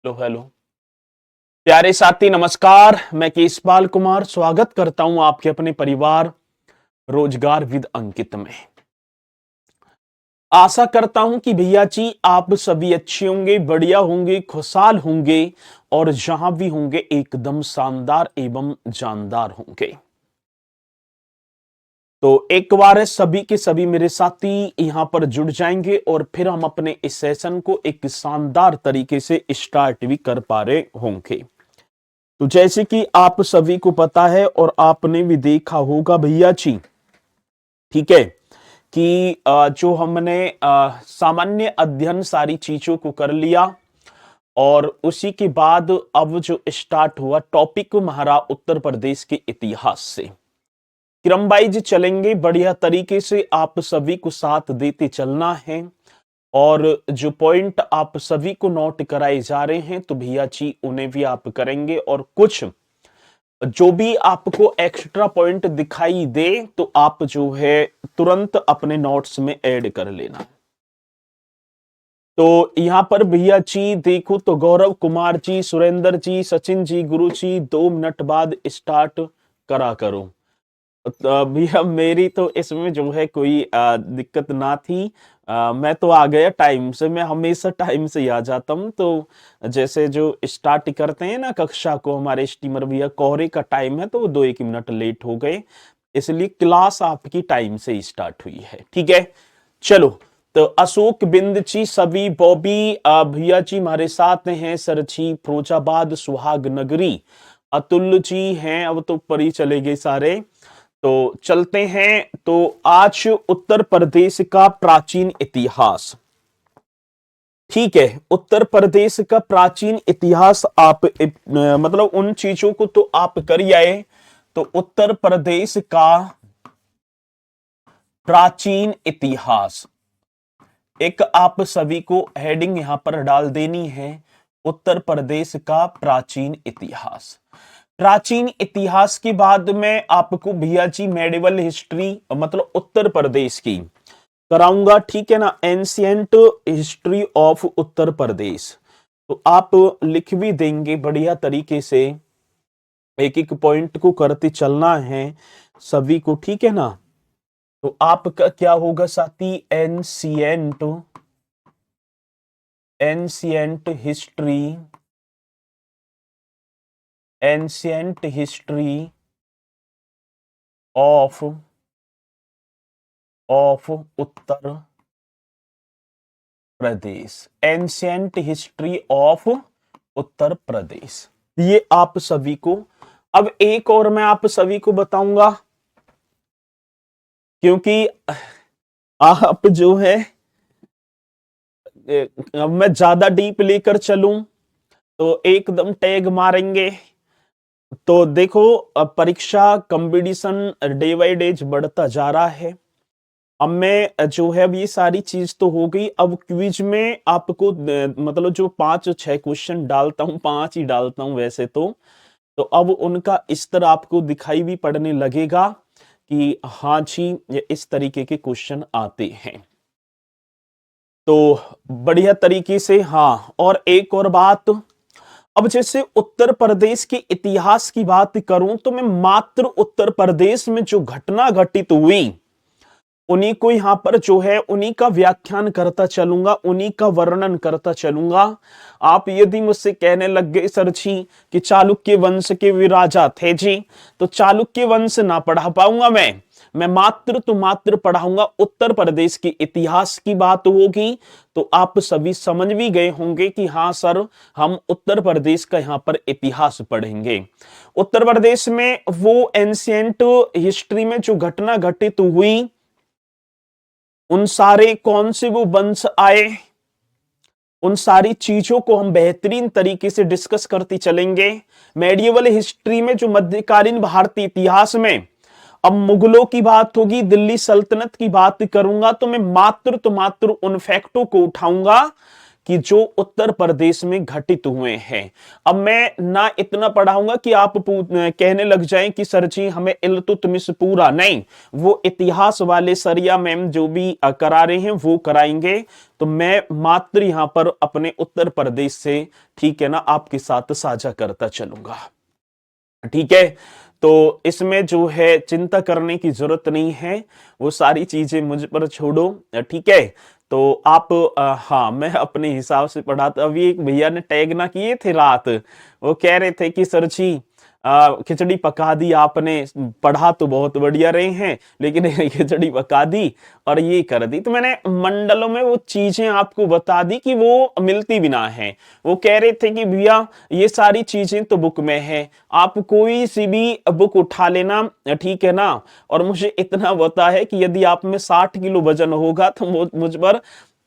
Hello hello. प्यारे साथी नमस्कार। मैं केशपाल कुमार स्वागत करता हूं आपके अपने परिवार रोजगार विद अंकित में। आशा करता हूं कि भैया जी आप सभी अच्छे होंगे, बढ़िया होंगे, खुशहाल होंगे और जहां भी होंगे एकदम शानदार एवं जानदार होंगे। तो एक बार सभी के सभी मेरे साथी यहां पर जुड़ जाएंगे और फिर हम अपने इस सेशन को एक शानदार तरीके से स्टार्ट भी कर पा रहे होंगे। तो जैसे कि आप सभी को पता है और आपने भी देखा होगा भैया जी, ठीक है, कि जो हमने सामान्य अध्ययन सारी चीजों को कर लिया और उसी के बाद अब जो स्टार्ट हुआ टॉपिक हमारा उत्तर प्रदेश के इतिहास से क्रम वाइज चलेंगे। बढ़िया तरीके से आप सभी को साथ देते चलना है और जो पॉइंट आप सभी को नोट कराए जा रहे हैं तो भैया जी उन्हें भी आप करेंगे और कुछ जो भी आपको एक्स्ट्रा पॉइंट दिखाई दे तो आप जो है तुरंत अपने नोट्स में ऐड कर लेना। तो यहां पर भैया जी देखो तो गौरव कुमार जी, सुरेंद्र जी, सचिन जी, गुरु जी 2 मिनट बाद स्टार्ट करा करो। तो भैया मेरी तो इसमें जो है कोई दिक्कत ना थी। मैं तो आ गया टाइम से, मैं हमेशा टाइम से ही आ जाता हूँ। तो जैसे जो स्टार्ट करते हैं ना कक्षा को हमारे स्टीमर भैया, कोहरे का टाइम है तो वो 2-1 मिनट लेट हो गए, इसलिए क्लास आपकी टाइम से ही स्टार्ट हुई है। ठीक है, चलो। तो अशोक बिंद जी, सभी बॉबी भैया जी हमारे साथ हैं, सर जी फिरोजाबाद सुहाग नगरी, अतुल जी हैं, अब तो परी चले गए सारे। तो चलते हैं। तो आज उत्तर प्रदेश का प्राचीन इतिहास, ठीक है, उत्तर प्रदेश का प्राचीन इतिहास आप मतलब उन चीजों को तो आप कर ही आए। तो उत्तर प्रदेश का प्राचीन इतिहास एक आप सभी को हेडिंग यहां पर डाल देनी है, उत्तर प्रदेश का प्राचीन इतिहास। प्राचीन इतिहास के बाद में आपको भैया जी मेडिवल हिस्ट्री मतलब उत्तर प्रदेश की कराऊंगा, ठीक है ना, एंशियंट हिस्ट्री ऑफ उत्तर प्रदेश। तो आप लिख भी देंगे बढ़िया तरीके से, एक एक पॉइंट को करते चलना है सभी को, ठीक है ना। तो आपका क्या होगा साथी, ancient ancient history, ancient history of Uttar Pradesh, ancient history of Uttar Pradesh, ये आप सभी को। अब एक और मैं आप सभी को बताऊंगा, क्योंकि आप जो है अब मैं ज्यादा डीप लेकर चलूं तो एकदम टैग मारेंगे। तो देखो परीक्षा कंपटीशन डे बाय डे बढ़ता जा रहा है। अब मैं जो है अब ये सारी चीज तो हो गई, अब क्विज में आपको मतलब जो 5-6 क्वेश्चन डालता हूं, 5 ही डालता हूं वैसे तो अब उनका स्तर आपको दिखाई भी पड़ने लगेगा कि हाँ जी ये इस तरीके के क्वेश्चन आते हैं। तो बढ़िया तरीके से, हाँ। और एक और बात, अब जैसे उत्तर प्रदेश के इतिहास की बात करूं तो मैं मात्र उत्तर प्रदेश में जो घटना घटित हुई उन्हीं को यहां पर जो है उन्हीं का व्याख्यान करता चलूंगा, उन्हीं का वर्णन करता चलूंगा। आप यदि मुझसे कहने लग गए सर जी कि चालुक्य वंश के वे राजा थे जी, तो चालुक्य वंश ना पढ़ा पाऊंगा मैं मात्र तो मात्र पढ़ाऊंगा उत्तर प्रदेश के इतिहास की बात होगी। तो आप सभी समझ भी गए होंगे कि हाँ सर हम उत्तर प्रदेश का यहां पर इतिहास पढ़ेंगे। उत्तर प्रदेश में वो एंशियंट हिस्ट्री में जो घटना घटित हुई, उन सारे कौन से वो वंश आए, उन सारी चीजों को हम बेहतरीन तरीके से डिस्कस करते चलेंगे। मेडिएवल हिस्ट्री में जो मध्यकालीन भारतीय इतिहास में अब मुगलों की बात होगी, दिल्ली सल्तनत की बात करूंगा तो मैं मात्र तो मात्र उन फैक्टों को उठाऊंगा कि जो उत्तर प्रदेश में घटित हुए हैं। अब मैं ना इतना पढ़ाऊंगा कि आप कहने लग जाएं कि सर जी हमें इल्तुतमिश पूरा नहीं, वो इतिहास वाले सरिया मैम जो भी करा रहे हैं वो कराएंगे। तो मैं मात्र यहां पर अपने उत्तर प्रदेश से, ठीक है ना, आपके साथ साझा करता चलूंगा। ठीक है, तो इसमें जो है चिंता करने की जरूरत नहीं है, वो सारी चीजें मुझ पर छोड़ो। ठीक है, तो आप हाँ, मैं अपने हिसाब से पढ़ाता। अभी एक भैया ने टैग ना किए थे रात, वो कह रहे थे कि सर जी खिचड़ी पका दी आपने, पढ़ा तो बहुत बढ़िया रहे हैं लेकिन खिचड़ी पका दी और ये कर दी। तो मैंने मंडलों में वो चीजें आपको बता दी कि वो मिलती भी ना है। वो कह रहे थे कि भैया ये सारी चीजें तो बुक में है, आप कोई सी भी बुक उठा लेना, ठीक है ना। और मुझे इतना पता है कि यदि आप में 60 किलो वजन होगा तो मुझ पर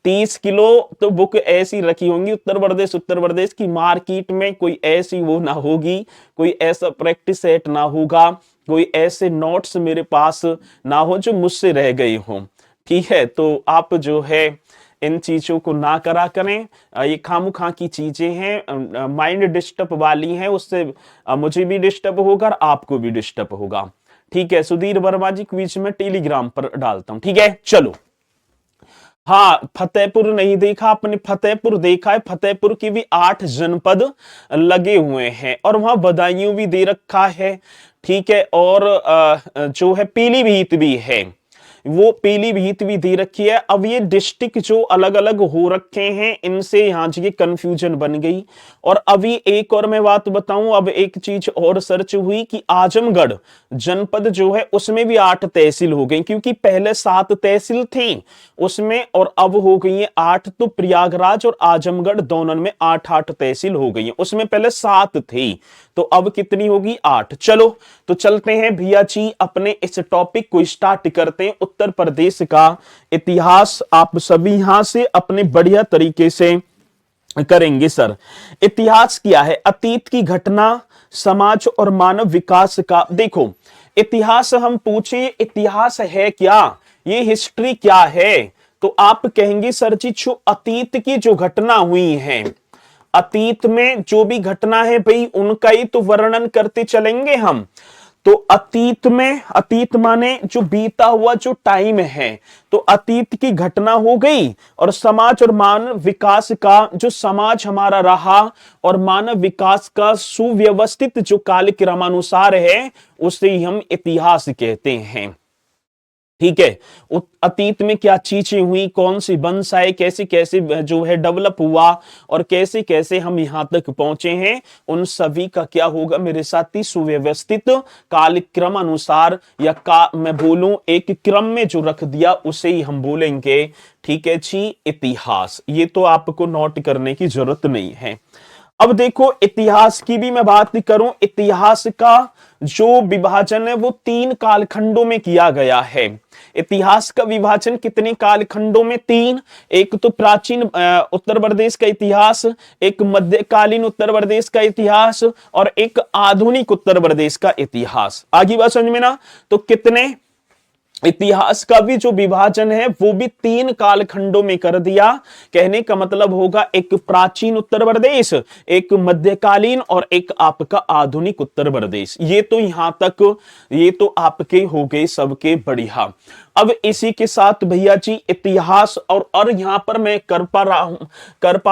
30 किलो तो बुक ऐसी रखी होंगी। उत्तर प्रदेश की मार्केट में कोई ऐसी वो ना होगी, कोई ऐसा प्रैक्टिस सेट ना होगा, कोई ऐसे नोट्स मेरे पास ना हो जो मुझसे रह गए हों। ठीक है, तो आप जो है इन चीजों को ना करा करें। ये खामखा की चीजें हैं, माइंड डिस्टर्ब वाली हैं, उससे मुझे भी डिस्टर्ब होगा और आपको भी डिस्टर्ब होगा। ठीक है, सुधीर वर्मा जी क्विज में टेलीग्राम पर डालता हूं। ठीक है, चलो। हाँ, फतेहपुर नहीं देखा आपने, फतेहपुर देखा है। फतेहपुर की भी 8 जनपद लगे हुए हैं और वहां बदायूं भी दे रखा है। ठीक है, और जो है पीलीभीत भी है, वो पीलीभीत भी दे रखी है। अब ये डिस्ट्रिक्ट जो अलग अलग हो रखे हैं, इनसे यहाँ जी कंफ्यूजन बन गई। और अभी एक और मैं बात बताऊं, अब एक चीज और सर्च हुई कि आजमगढ़ जनपद जो है उसमें भी 8 तहसील हो गई, क्योंकि पहले 7 तहसील थी उसमें और अब हो गई है 8। तो प्रयागराज और आजमगढ़ दोनों में 8-8 तहसील हो गई है, उसमें पहले 7 थी, तो अब कितनी होगी? 8। चलो, तो चलते हैं भैया जी अपने इस टॉपिक को स्टार्ट करते हैं। उत्तर प्रदेश का इतिहास आप सभी यहां से अपने बढ़िया तरीके से करेंगे। सर, इतिहास क्या है? अतीत की घटना, समाज और मानव विकास का। देखो, इतिहास हम पूछे इतिहास है क्या, ये हिस्ट्री क्या है, तो आप कहेंगे सर जी जो अतीत की जो घटना हुई है, अतीत में जो भी घटना है भाई उनका ही तो वर्णन करते चलेंगे हम। तो अतीत में, अतीत माने जो बीता हुआ जो टाइम है, तो अतीत की घटना हो गई। और समाज और मानव विकास का, जो समाज हमारा रहा और मानव विकास का सुव्यवस्थित जो कालक्रमानुसार है, उसे ही हम इतिहास कहते हैं। ठीक है, अतीत में क्या चीजें हुई, कौन सी वंश आए, कैसे कैसे जो है डेवलप हुआ और कैसे कैसे हम यहां तक पहुंचे हैं, उन सभी का क्या होगा मेरे साथी? सुव्यवस्थित कालक्रम अनुसार, या का मैं बोलूं एक क्रम में जो रख दिया उसे ही हम बोलेंगे। ठीक है जी, इतिहास। ये तो आपको नोट करने की जरूरत नहीं है। अब देखो, इतिहास की भी मैं बात करूं, इतिहास का जो विभाजन है वो 3 कालखंडों में किया गया है। इतिहास का विभाजन कितने कालखंडों में? 3। एक तो प्राचीन उत्तर प्रदेश का इतिहास, एक मध्यकालीन उत्तर प्रदेश का इतिहास और एक आधुनिक उत्तर प्रदेश का इतिहास। आगे बात समझ में ना? तो कितने इतिहास का भी जो विभाजन है वो भी 3 कालखंडों में कर दिया। कहने का मतलब होगा एक प्राचीन उत्तर प्रदेश, एक मध्यकालीन और एक आपका आधुनिक उत्तर प्रदेश। ये तो यहां तक, ये तो आपके हो गए सबके बढ़िया। अब इसी के साथ भैया जी इतिहास और यहां पर मैं कर पा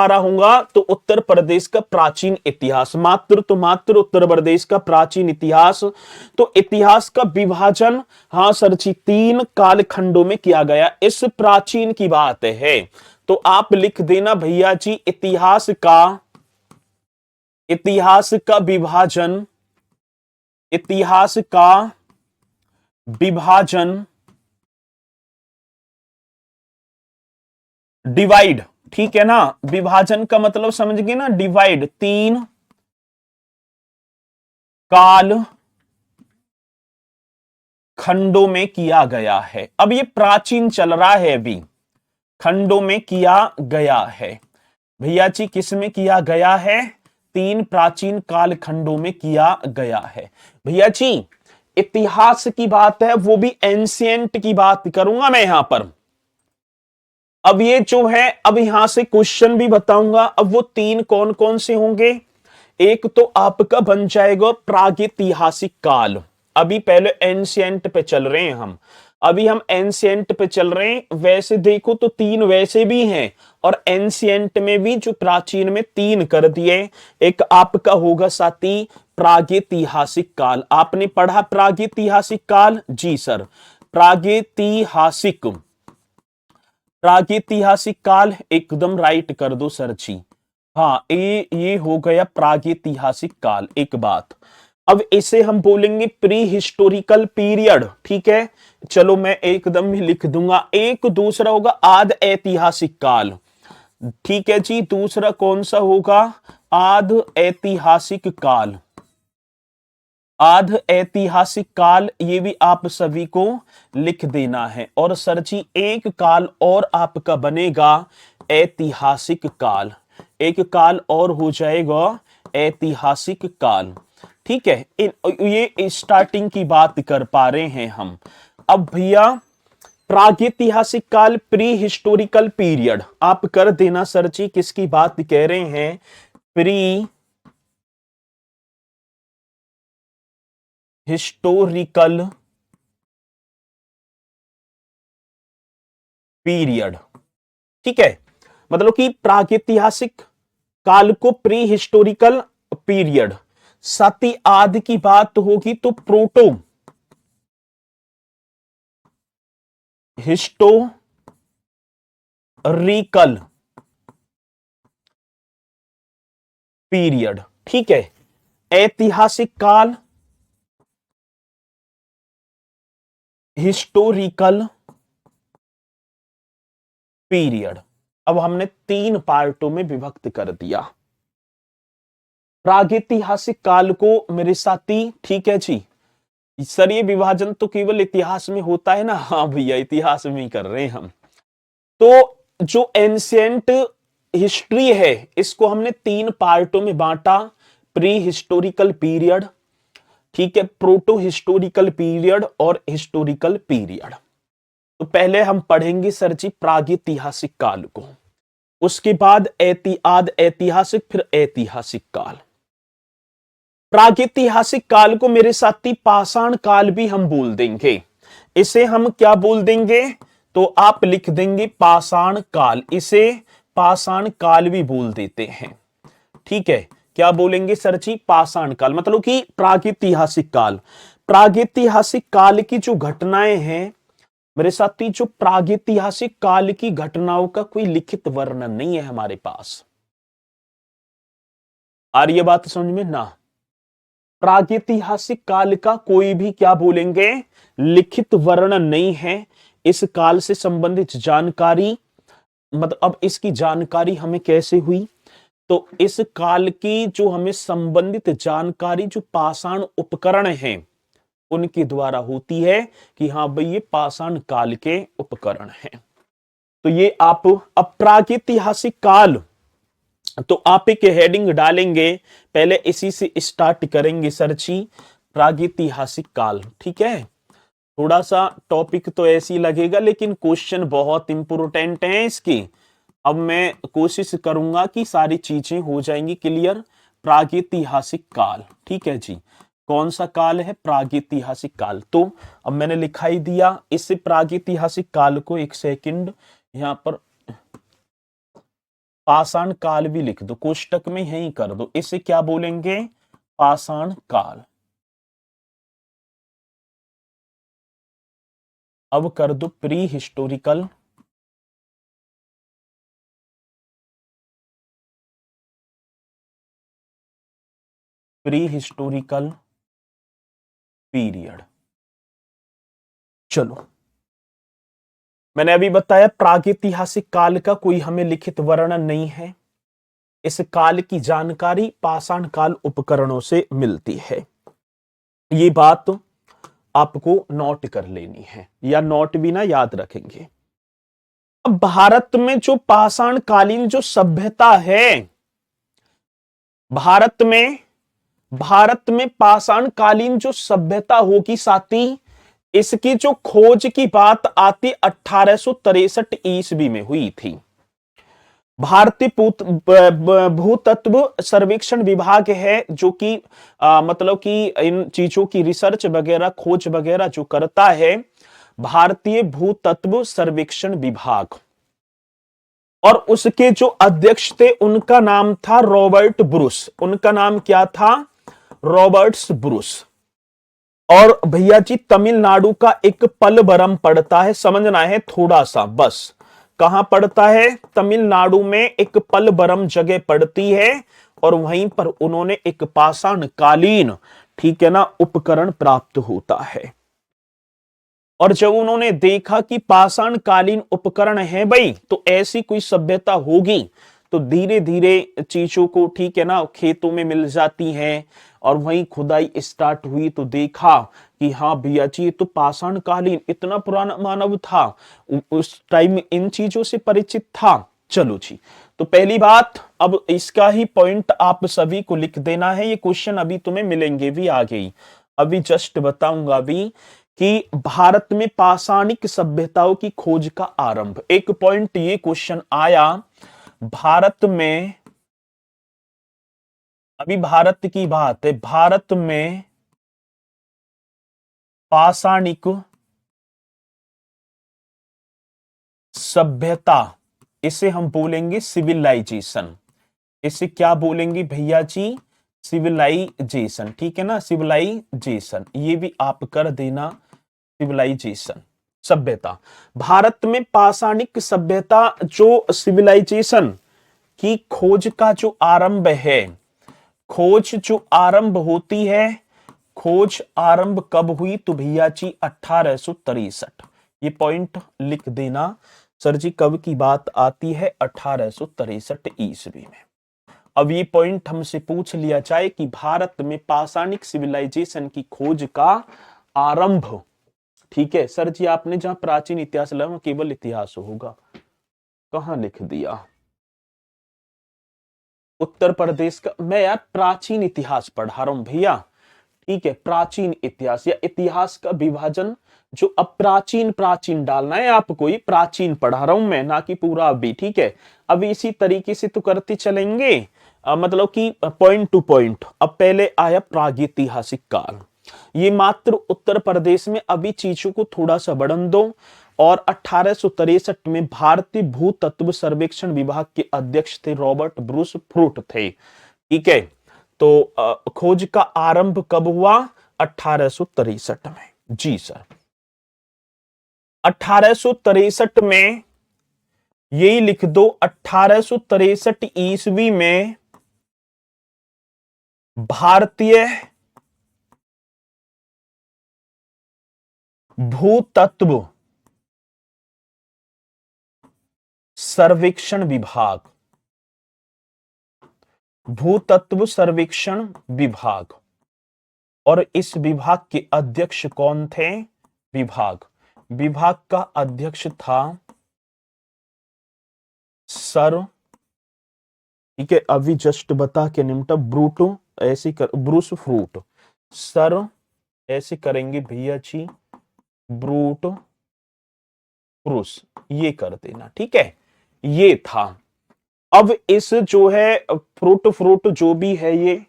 रहा हूंगा तो उत्तर प्रदेश का प्राचीन इतिहास, मात्र तो मात्र उत्तर प्रदेश का प्राचीन इतिहास। तो इतिहास का विभाजन, हाँ सर जी, 3 कालखंडों में किया गया। इस प्राचीन की बात है तो आप लिख देना भैया जी इतिहास का विभाजन, इतिहास का विभाजन, डिवाइड। ठीक है ना, विभाजन का मतलब समझ गए ना, डिवाइड। 3 काल खंडों में किया गया है। अब ये प्राचीन चल रहा है, अभी खंडों में किया गया है भैया जी। किस में किया गया है? 3 प्राचीन काल खंडों में किया गया है भैया जी। इतिहास की बात है, वो भी एंशिएंट की बात करूंगा मैं यहां पर। अब ये जो है, अब यहां से क्वेश्चन भी बताऊंगा। अब वो तीन कौन कौन से होंगे? एक तो आपका बन जाएगा प्रागैतिहासिक काल। अभी पहले एंशिएंट पे चल रहे हैं हम, अभी हम एंशिएंट पे चल रहे हैं। वैसे देखो तो तीन वैसे भी हैं, और एंशिएंट में भी जो प्राचीन में तीन कर दिए। एक आपका होगा साथी प्रागैतिहासिक काल। आपने पढ़ा प्रागैतिहासिक काल? जी सर। प्रागैतिहासिक, प्रागैतिहासिक काल एकदम राइट कर दो सर जी। हाँ, ये हो गया प्रागैतिहासिक काल। एक बात, अब इसे हम बोलेंगे प्री हिस्टोरिकल पीरियड। ठीक है, चलो मैं एकदम ही लिख दूंगा। एक दूसरा होगा आद ऐतिहासिक काल। ठीक है जी, दूसरा कौन सा होगा? आद ऐतिहासिक काल। आध ऐतिहासिक काल, ये भी आप सभी को लिख देना है। और सर जी एक काल और आपका बनेगा ऐतिहासिक काल। एक काल और हो जाएगा ऐतिहासिक काल। ठीक है, ये स्टार्टिंग की बात कर पा रहे हैं हम। अब भैया प्रागैतिहासिक काल, प्री हिस्टोरिकल पीरियड, आप कर देना सर जी। किसकी बात कह रहे हैं? Pre historical period. ठीक है, मतलब कि प्रागैतिहासिक काल को प्री हिस्टोरिकल पीरियड। साथ ही आदि की बात होगी तो प्रोटो हिस्टोरिकल पीरियड। ठीक है, ऐतिहासिक काल, हिस्टोरिकल पीरियड। अब हमने तीन पार्टों में विभक्त कर दिया प्रागैतिहासिक काल को मेरे साथी। ठीक है जी सर, ये विभाजन तो केवल इतिहास में होता है ना? हाँ भैया, इतिहास में ही कर रहे हैं हम। तो जो एंशिएंट हिस्ट्री है, इसको हमने तीन पार्टों में बांटा। प्री हिस्टोरिकल पीरियड, ठीक है, प्रोटो हिस्टोरिकल पीरियड और हिस्टोरिकल पीरियड। तो पहले हम पढ़ेंगे सर जी प्रागैतिहासिक काल को, उसके बाद आद ऐतिहासिक, फिर ऐतिहासिक काल। प्रागैतिहासिक काल को मेरे साथी पाषाण काल भी हम बोल देंगे। इसे हम क्या बोल देंगे? तो आप लिख देंगे पाषाण काल। इसे पाषाण काल भी बोल देते हैं। ठीक है, क्या बोलेंगे सर जी? पाषाण काल, मतलब कि प्रागैतिहासिक काल। प्रागैतिहासिक काल की जो घटनाएं हैं मेरे साथी, जो प्रागैतिहासिक काल की घटनाओं का कोई लिखित वर्णन नहीं है हमारे पास। आ रही है बात समझ में ना? प्रागैतिहासिक काल का कोई भी क्या बोलेंगे? लिखित वर्णन नहीं है। इस काल से संबंधित जानकारी, मतलब अब इसकी जानकारी हमें कैसे हुई? तो इस काल की जो हमें संबंधित जानकारी जो पाषाण उपकरण हैं उनके द्वारा होती है कि हाँ भाई ये पाषाण काल के उपकरण हैं। तो ये आप अब प्रागैतिहासिक काल, तो आप एक हेडिंग डालेंगे, पहले इसी से स्टार्ट करेंगे सर जी, प्रागैतिहासिक काल। ठीक है, थोड़ा सा टॉपिक तो ऐसी लगेगा लेकिन क्वेश्चन बहुत इंपोर्टेंट है इसकी। अब मैं कोशिश करूंगा कि सारी चीजें हो जाएंगी क्लियर। प्रागैतिहासिक काल, ठीक है जी, कौन सा काल है? प्रागैतिहासिक काल। तो अब मैंने लिखा ही दिया। इससे प्रागैतिहासिक काल को, एक सेकंड, यहां पर पाषाण काल भी लिख दो, कोष्टक में यही कर दो। इसे क्या बोलेंगे? पाषाण काल। अब कर दो प्री हिस्टोरिकल पीरियड। चलो, मैंने अभी बताया प्रागैतिहासिक काल का कोई हमें लिखित वर्णन नहीं है। इस काल की जानकारी पाषाण काल उपकरणों से मिलती है। ये बात आपको नोट कर लेनी है, या नोट भी ना याद रखेंगे। अब भारत में जो पाषाण कालीन जो सभ्यता है, भारत में पाषाण कालीन जो सभ्यता होगी साथी, इसकी जो खोज की बात आती 1863 ईस्वी में हुई थी। भारतीय भूतत्व सर्वेक्षण विभाग है जो कि मतलब कि इन चीजों की रिसर्च वगैरह खोज वगैरह जो करता है, भारतीय भूतत्व सर्वेक्षण विभाग। और उसके जो अध्यक्ष थे उनका नाम था रॉबर्ट ब्रूस। उनका नाम क्या था? Roberts Bruce. और भैया जी तमिलनाडु का एक पलवरम पड़ता है, समझना है थोड़ा सा बस। कहां पड़ता है? तमिलनाडु में एक पलवरम जगह पड़ती है और वहीं पर उन्होंने एक पाषाण कालीन, ठीक है ना, उपकरण प्राप्त होता है। और जब उन्होंने देखा कि पाषाण कालीन उपकरण है भाई, तो ऐसी कोई सभ्यता होगी, तो धीरे धीरे चीजों को, ठीक है ना, खेतों में मिल जाती हैं। और वहीं खुदाई स्टार्ट हुई तो देखा कि हाँ भैया जी ये तो पाषाण कालीन, इतना पुराना मानव था, उस टाइम इन चीजों से परिचित था। चलो जी, तो पहली बात, अब इसका ही पॉइंट आप सभी को लिख देना है। ये क्वेश्चन अभी तुम्हें मिलेंगे भी आगे ही, अभी जस्ट बताऊंगा अभी कि भारत में पाषाणिक सभ्यताओं की खोज का आरंभ। एक पॉइंट ये क्वेश्चन आया, भारत में, अभी भारत की बात है, भारत में पाषाणिक सभ्यता, इसे हम बोलेंगे सिविलाइजेशन। इसे क्या बोलेंगे भैया जी? सिविलाइजेशन, ठीक है ना, सिविलाइजेशन, ये भी आप कर देना, सिविलाइजेशन, सभ्यता। भारत में पाषाणिक सभ्यता जो सिविलाइजेशन की खोज का जो आरंभ है, खोज जो आरंभ होती है, खोज आरंभ कब हुई? तो भैया जी 1863। ये पॉइंट लिख देना सर जी, कब की बात आती है? 1863 ईस्वी में। अब ये पॉइंट हमसे पूछ लिया जाए कि भारत में पाषाणिक सिविलाइजेशन की खोज का आरंभ, ठीक है सर जी, आपने जहां प्राचीन इतिहास लगा केवल इतिहास होगा, कहां लिख दिया? उत्तर प्रदेश का, मैं यार प्राचीन इतिहास पढ़ा रहा हूं भैया, ठीक है, प्राचीन इतिहास या इतिहास का विभाजन जो अप्राचीन प्राचीन डालना है आपको, ये प्राचीन पढ़ा रहा हूं मैं, ना कि पूरा अभी, ठीक है। अभी इसी तरीके से तो करते चलेंगे, मतलब कि पॉइंट टू पॉइंट। अब पहले आया प्रागैतिहासिक काल, ये मात्र उत्तर प्रदेश में, अभी चीजों को थोड़ा सा बढ़न दो। और 1863 में भारतीय भूतत्व सर्वेक्षण विभाग के अध्यक्ष थे रॉबर्ट ब्रूस फ्रूट थे, ठीक है। तो खोज का आरंभ कब हुआ? 1863 में, जी सर। 1863 में, यही लिख दो, 1863 ईस्वी में भारतीय भूतत्व सर्वेक्षण विभाग, भूतत्व सर्वेक्षण विभाग, और इस विभाग के अध्यक्ष कौन थे? विभाग का अध्यक्ष था सर, ठीक है, अभी जस्ट बता के निमटा, ब्रूटो, ऐसे कर, ब्रूस फ्रूट, सर ऐसे करेंगे भैया जी, ब्रूट ब्रूस, ये कर देना, ठीक है, ये था। अब इस जो है फ्रूट जो भी है ये,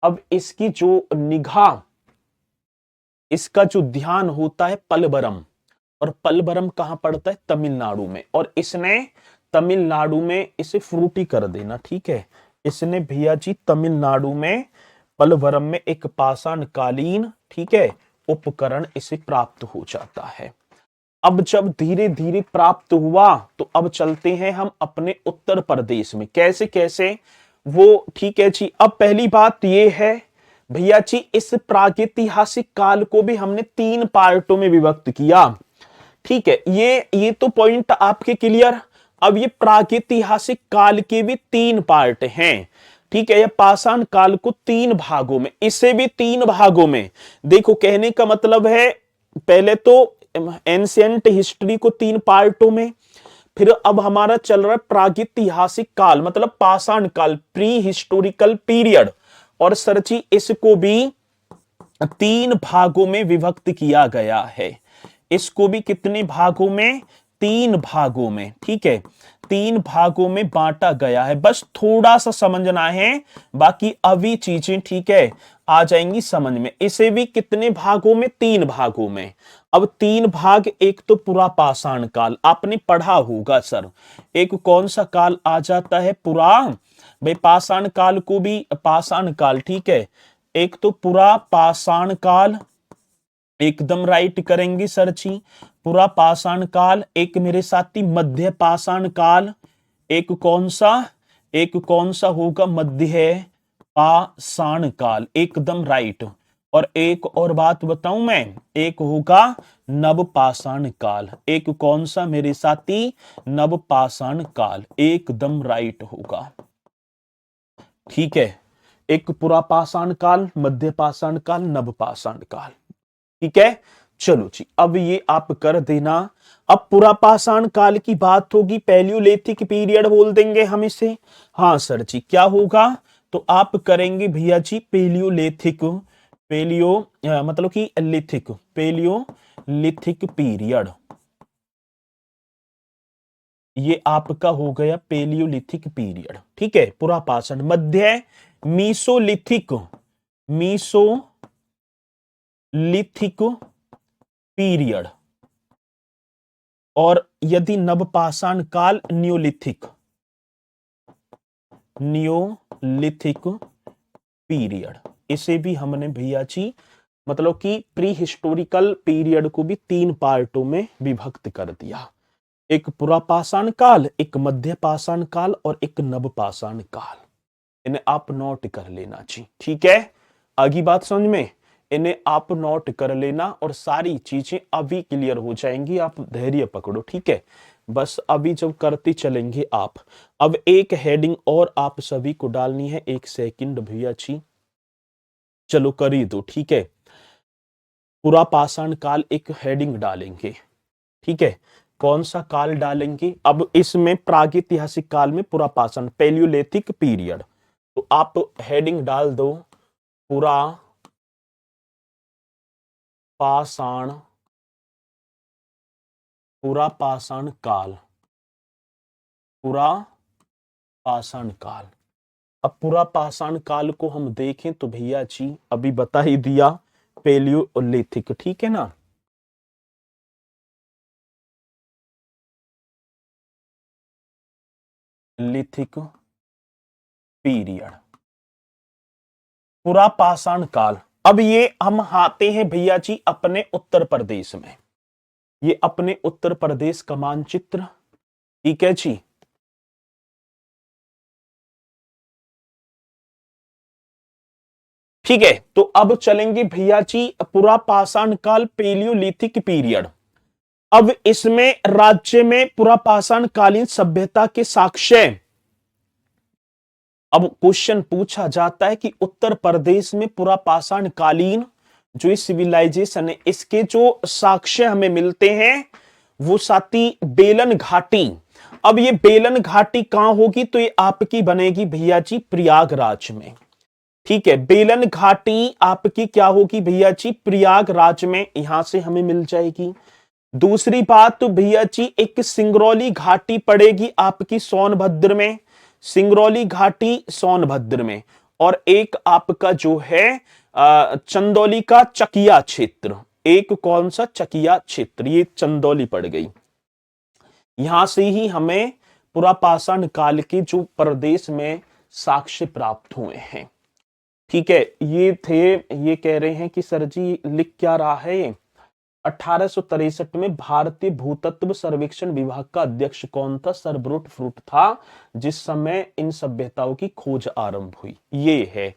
अब इसकी जो निगाह, इसका जो ध्यान होता है पलवरम, और पलवरम कहां पड़ता है? तमिलनाडु में। और इसने तमिलनाडु में इसे फ्रूटी कर देना, ठीक है, इसने भैया जी तमिलनाडु में पलवरम में एक पाषाण कालीन, ठीक है, उपकरण इसे प्राप्त हो जाता है। अब जब धीरे धीरे प्राप्त हुआ तो अब चलते हैं हम अपने उत्तर प्रदेश में, कैसे कैसे वो, ठीक है जी। अब पहली बात ये है भैया जी, इस प्रागैतिहासिक काल को भी हमने 3 पार्टों में विभक्त किया, ठीक है, ये तो पॉइंट आपके क्लियर। अब ये प्रागैतिहासिक काल के भी 3 पार्ट हैं, ठीक है, ये पाषाण काल को 3 भागों में, इसे भी 3 भागों में देखो, कहने का मतलब है पहले तो एंशिएंट हिस्ट्री को 3 पार्टों में, फिर अब हमारा चल रहा है प्रागैतिहासिक काल, मतलब पाषाण काल, प्री हिस्टोरिकल पीरियड, और सर जी इसको भी 3 भागों में विभक्त किया गया है। इसको भी कितने भागों में, 3 भागों में, ठीक है, 3 भागों में बांटा गया है। बस थोड़ा सा समझना है, बाकी अभी चीजें ठीक है आ जाएंगी समझ में। इसे भी कितने भागों में, 3 भागों में। अब 3 भाग, एक तो पूरा पाषाण काल आपने पढ़ा होगा सर, एक कौन सा काल आ जाता है, पूरा, भाई पाषाण काल को भी पाषाण काल, ठीक है, एक तो पूरा पाषाण काल, एकदम राइट करेंगे सर जी, पूरा पाषाण काल। एक मेरे साथी मध्य पाषाण काल, एक कौन सा, एक कौन सा होगा, मध्य पाषाण काल, एकदम राइट। और एक और बात बताऊं मैं, एक होगा नव पाषाण काल, एक कौन सा मेरे साथी, नव पाषाण काल, एकदम राइट होगा, ठीक है। एक पूरा पाषाण काल, मध्य पाषाण काल, नव पाषाण काल, ठीक है। चलो जी, अब ये आप कर देना। अब पूरा पाषाण काल की बात होगी, पैलियोलिथिक पीरियड बोल देंगे हम इसे। हाँ सर जी, क्या होगा, तो आप करेंगे भैया जी पेलियोलिथिक, मतलब कि लिथिक, पेलियोलिथिक पीरियड, ये आपका हो गया पेलियोलिथिक पीरियड, ठीक है, पूरा पाषाण। मध्य मीसोलिथिक, मीसोलिथिक पीरियड। और यदि नवपाषाण काल, नियोलिथिक पीरियड, इसे भी हमने भैया जी मतलब कि प्री हिस्टोरिकल पीरियड को भी 3 पार्टों में विभक्त कर दिया, एक पूरा पाषाण काल, एक मध्य पाषाण काल और एक नवपाषाण काल। इन्हें आप नोट कर लेना जी, ठीक है। आगे बात समझ में, इन्हें आप नोट कर लेना और सारी चीजें अभी क्लियर हो जाएंगी, आप धैर्य पकड़ो, ठीक है। बस अभी जब करते चलेंगे आप। अब एक हेडिंग और आप सभी को डालनी है, 1 सेकंड भैया जी, चलो कर ही दो, ठीक है। पूरा पाषाण काल एक हेडिंग डालेंगे, ठीक है। कौन सा काल डालेंगे, अब इसमें प्रागैतिहासिक काल में पूरा पाषाण, पैलियोलिथिक पीरियड, तो आप हेडिंग डाल दो पूरा पाषाण, पूरा पाषाण काल, पूरा पाषाण काल। अब पूरा पाषाण काल को हम देखें तो भैया जी अभी बता ही दिया, पेलियोलिथिक, ठीक है ना। लिथिक पीरियड, पूरा पाषाण काल। अब ये हम आते हैं भैया जी अपने उत्तर प्रदेश में, ये अपने उत्तर प्रदेश का मानचित्र, ठीक है जी। ठीक है, तो अब चलेंगे भैया जी पूरा पाषाण काल, पेलियोलिथिक पीरियड। अब इसमें राज्य में पुरा पाषाण कालीन सभ्यता के साक्ष्य, अब क्वेश्चन पूछा जाता है कि उत्तर प्रदेश में पुरा पाषाण कालीन जो सिविलाइजेशन है, इसके जो साक्ष्य हमें मिलते हैं वो साथी बेलन घाटी। अब ये बेलन घाटी कहां होगी, तो ये आपकी बनेगी भैया जी प्रयागराज में, ठीक है। बेलन घाटी आपकी क्या होगी भैया जी, प्रयागराज में, यहां से हमें मिल जाएगी। दूसरी बात तो भैया जी एक सिंगरौली घाटी पड़ेगी आपकी सोनभद्र में, सिंगरौली घाटी सोनभद्र में। और एक आपका जो है चंदौली का चकिया क्षेत्र, एक कौन सा, चकिया क्षेत्र, ये चंदौली पड़ गई। यहां से ही हमें पूरा पाषाण काल के जो प्रदेश में साक्ष्य प्राप्त हुए हैं, ठीक है। ये थे, ये कह रहे हैं कि सर जी लिख क्या रहा है ये, 1863 में भारतीय भूतत्व सर्वेक्षण विभाग का अध्यक्ष कौन था, सर ब्रूट फ्रूट था, जिस समय इन सभ्यताओं की खोज आरंभ हुई, ये है,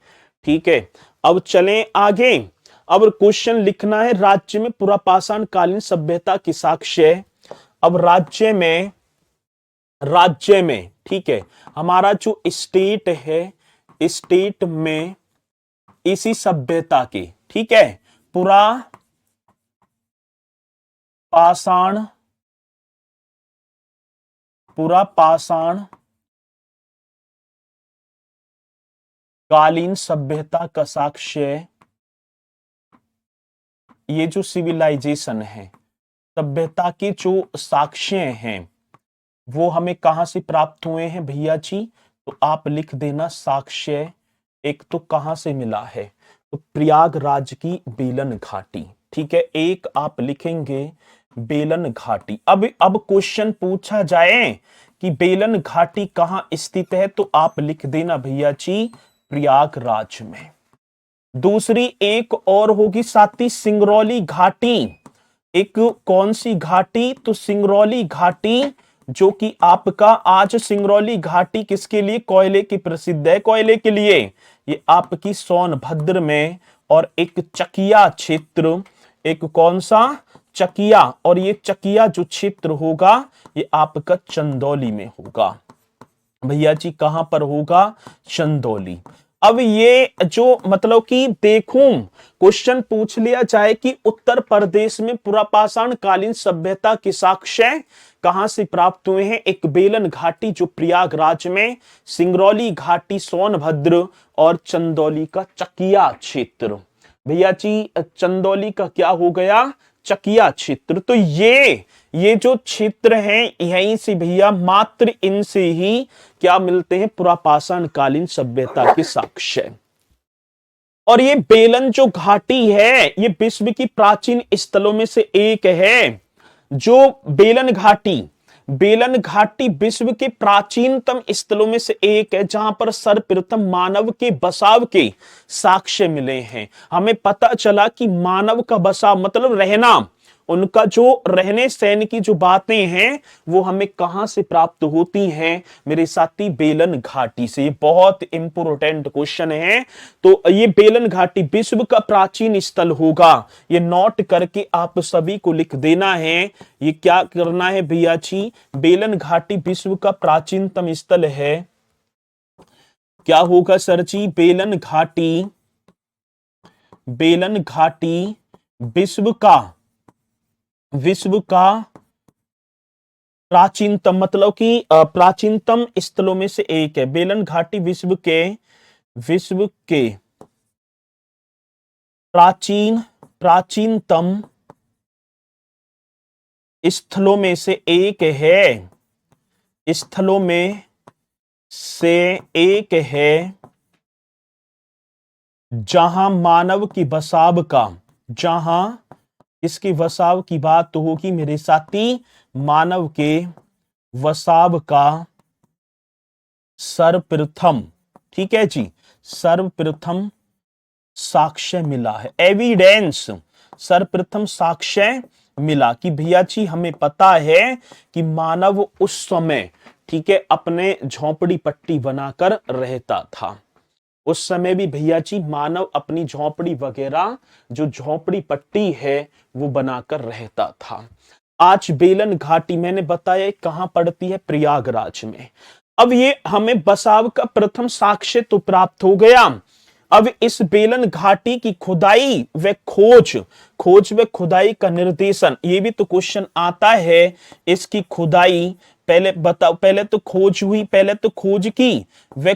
ठीक है। अब चलें आगे। अब क्वेश्चन लिखना है, राज्य में पूरा पाषाण कालीन सभ्यता की साक्ष्य। अब राज्य में ठीक है, हमारा जो स्टेट है, स्टेट में इसी सभ्यता के, ठीक है, पूरा पाषाण, पूरा पाषाण कालीन सभ्यता का साक्ष्य, ये जो सिविलाइजेशन है, सभ्यता के जो साक्ष्य हैं वो हमें कहां से प्राप्त हुए हैं भैया जी? तो आप लिख देना साक्ष्य। एक तो कहां से मिला है? तो प्रयागराज की बेलन घाटी। ठीक है, एक आप लिखेंगे बेलन घाटी। अब क्वेश्चन पूछा जाए कि बेलन घाटी कहां स्थित है, तो आप लिख देना भैया जी प्रयागराज में। दूसरी एक और होगी साथी सिंगरौली घाटी। एक कौन सी घाटी? तो सिंगरौली घाटी, जो कि आपका आज सिंगरौली घाटी किसके लिए? कोयले की प्रसिद्ध है, कोयले के लिए। ये आपकी सोनभद्र में। और एक चकिया क्षेत्र, एक कौन सा? चकिया। और ये चकिया जो क्षेत्र होगा ये आपका चंदौली में होगा भैया जी। कहां पर होगा? चंदौली। अब ये जो मतलब कि देखूं क्वेश्चन पूछ लिया जाए कि उत्तर प्रदेश में पुरापाषाण कालीन सभ्यता के साक्ष्य कहां से प्राप्त हुए हैं? एक बेलन घाटी जो प्रयागराज में, सिंगरौली घाटी सोनभद्र, और चंदौली का चकिया क्षेत्र। भैया जी चंदौली का क्या हो गया? चकिया क्षेत्र। तो ये जो क्षेत्र हैं यहीं से भैया, मात्र इनसे ही क्या मिलते हैं? पुरापाषाण कालीन सभ्यता के साक्ष्य। और ये बेलन जो घाटी है ये विश्व की प्राचीन स्थलों में से एक है। जो बेलन घाटी विश्व के प्राचीनतम स्थलों में से एक है जहां पर सर्वप्रथम मानव के बसाव के साक्ष्य मिले हैं। हमें पता चला कि मानव का बसाव मतलब रहना, उनका जो रहने सहने की जो बातें हैं वो हमें कहां से प्राप्त होती हैं मेरे साथी? बेलन घाटी से। ये बहुत इंपोर्टेंट क्वेश्चन है। तो ये बेलन घाटी विश्व का प्राचीन स्थल होगा, ये नोट करके आप सभी को लिख देना है। ये क्या करना है भैया जी? बेलन घाटी विश्व का प्राचीनतम स्थल है। क्या होगा सर जी? बेलन घाटी विश्व का प्राचीनतम, मतलब कि प्राचीनतम स्थलों में से एक है। बेलन घाटी विश्व के प्राचीनतम स्थलों में से एक है। स्थलों में से एक है जहां मानव की बसाव का, जहां इसके वसाव की बात तो होगी मेरे साथी, मानव के वसाव का सर्वप्रथम, ठीक है जी, सर्वप्रथम साक्ष्य मिला है। एविडेंस, सर्वप्रथम साक्ष्य मिला कि भैया जी हमें पता है कि मानव उस समय, ठीक है, अपने झोंपड़ी पट्टी बनाकर रहता था। उस समय भी भैया जी मानव अपनी झोंपड़ी वगैरह, जो झोंपड़ी पट्टी है वो बनाकर रहता था। आज बेलन घाटी मैंने बताया कहां पड़ती है? प्रयागराज में। अब ये हमें बसाव का प्रथम साक्ष्य तो प्राप्त हो गया। अब इस बेलन घाटी की खुदाई व खोज व खुदाई का निर्देशन, ये भी तो क्वेश्चन आता है। इसकी खुदाई पहले बताओ, पहले तो खोज हुई, पहले तो खोज की व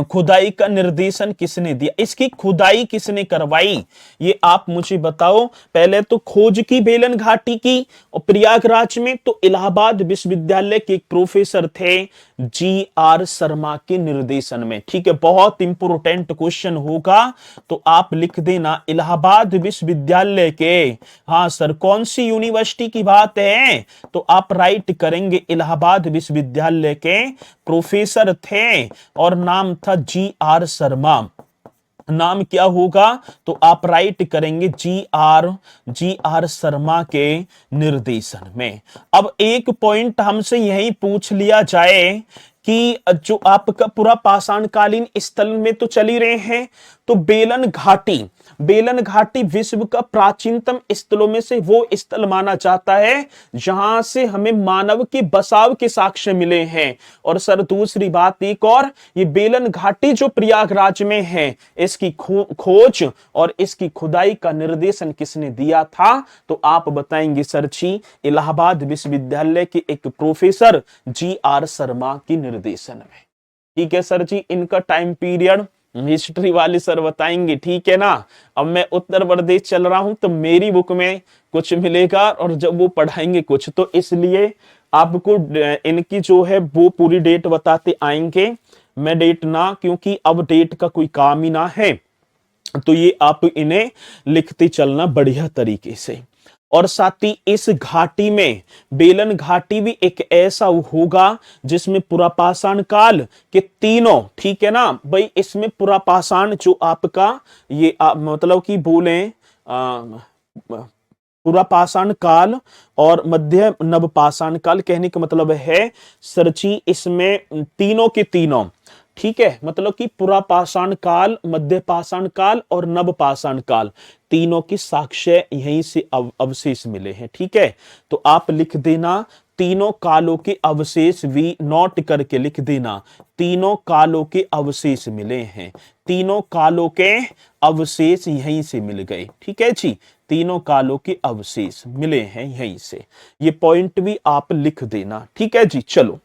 खुदाई का निर्देशन किसने दिया? इसकी खुदाई किसने करवाई? ये आप मुझे बताओ। पहले तो खोज की बेलन घाटी की और प्रयागराज में, तो इलाहाबाद विश्वविद्यालय के एक प्रोफेसर थे जी.आर. शर्मा के निर्देशन में। ठीक है, बहुत इंपोर्टेंट क्वेश्चन होगा तो आप लिख देना इलाहाबाद विश्वविद्यालय के। हाँ सर, कौन सी यूनिवर्सिटी की बात है? तो आप राइट करेंगे इलाहाबाद विश्वविद्यालय के प्रोफेसर थे और नाम था जी.आर. शर्मा। नाम क्या होगा? तो आप राइट करेंगे जी.आर. शर्मा के निर्देशन में। अब एक पॉइंट हमसे यही पूछ लिया जाए कि जो आपका पूरा पाषाणकालीन स्थल में तो चल ही रहे हैं, तो बेलन घाटी विश्व का प्राचीनतम स्थलों में से वो स्थल माना जाता है जहां से हमें मानव के बसाव के साक्ष्य मिले हैं। और सर दूसरी बात एक और, ये बेलन घाटी जो प्रयागराज में है, इसकी खोज और इसकी खुदाई का निर्देशन किसने दिया था? तो आप बताएंगे सर जी इलाहाबाद विश्वविद्यालय के एक प्रोफेसर जी.आर. शर्मा की निर्देशन में। ठीक है सर जी, इनका टाइम पीरियड हिस्ट्री वाले सर बताएंगे, ठीक है ना। अब मैं उत्तर प्रदेश चल रहा हूं तो मेरी बुक में कुछ मिलेगा और जब वो पढ़ाएंगे कुछ, तो इसलिए आपको इनकी जो है वो पूरी डेट बताते आएंगे। मैं डेट ना, क्योंकि अब डेट का कोई काम ही ना है, तो ये आप इन्हें लिखते चलना बढ़िया तरीके से। और साथ ही इस घाटी में बेलन घाटी भी एक ऐसा होगा जिसमें पुरापाषाण काल के तीनों, ठीक है ना भाई, इसमें पुरापाषाण जो आपका ये मतलब कि बोले पुरापाषाण काल और मध्य नवपाषाण काल, कहने का मतलब है सरची इसमें तीनों के तीनों, ठीक है, मतलब कि पुरापाषाण काल, मध्य पाषाण काल और नवपाषाण काल, तीनों की साक्ष्य यहीं से अवशेष मिले हैं, ठीक है। तो आप लिख देना तीनों कालों के अवशेष, भी नोट करके लिख देना, तीनों कालों के अवशेष मिले हैं, तीनों कालों के अवशेष यहीं से मिल गए, ठीक है जी, तीनों कालों के अवशेष मिले हैं यहीं से। ये पॉइंट भी आप लिख देना, ठीक है जी। चलो,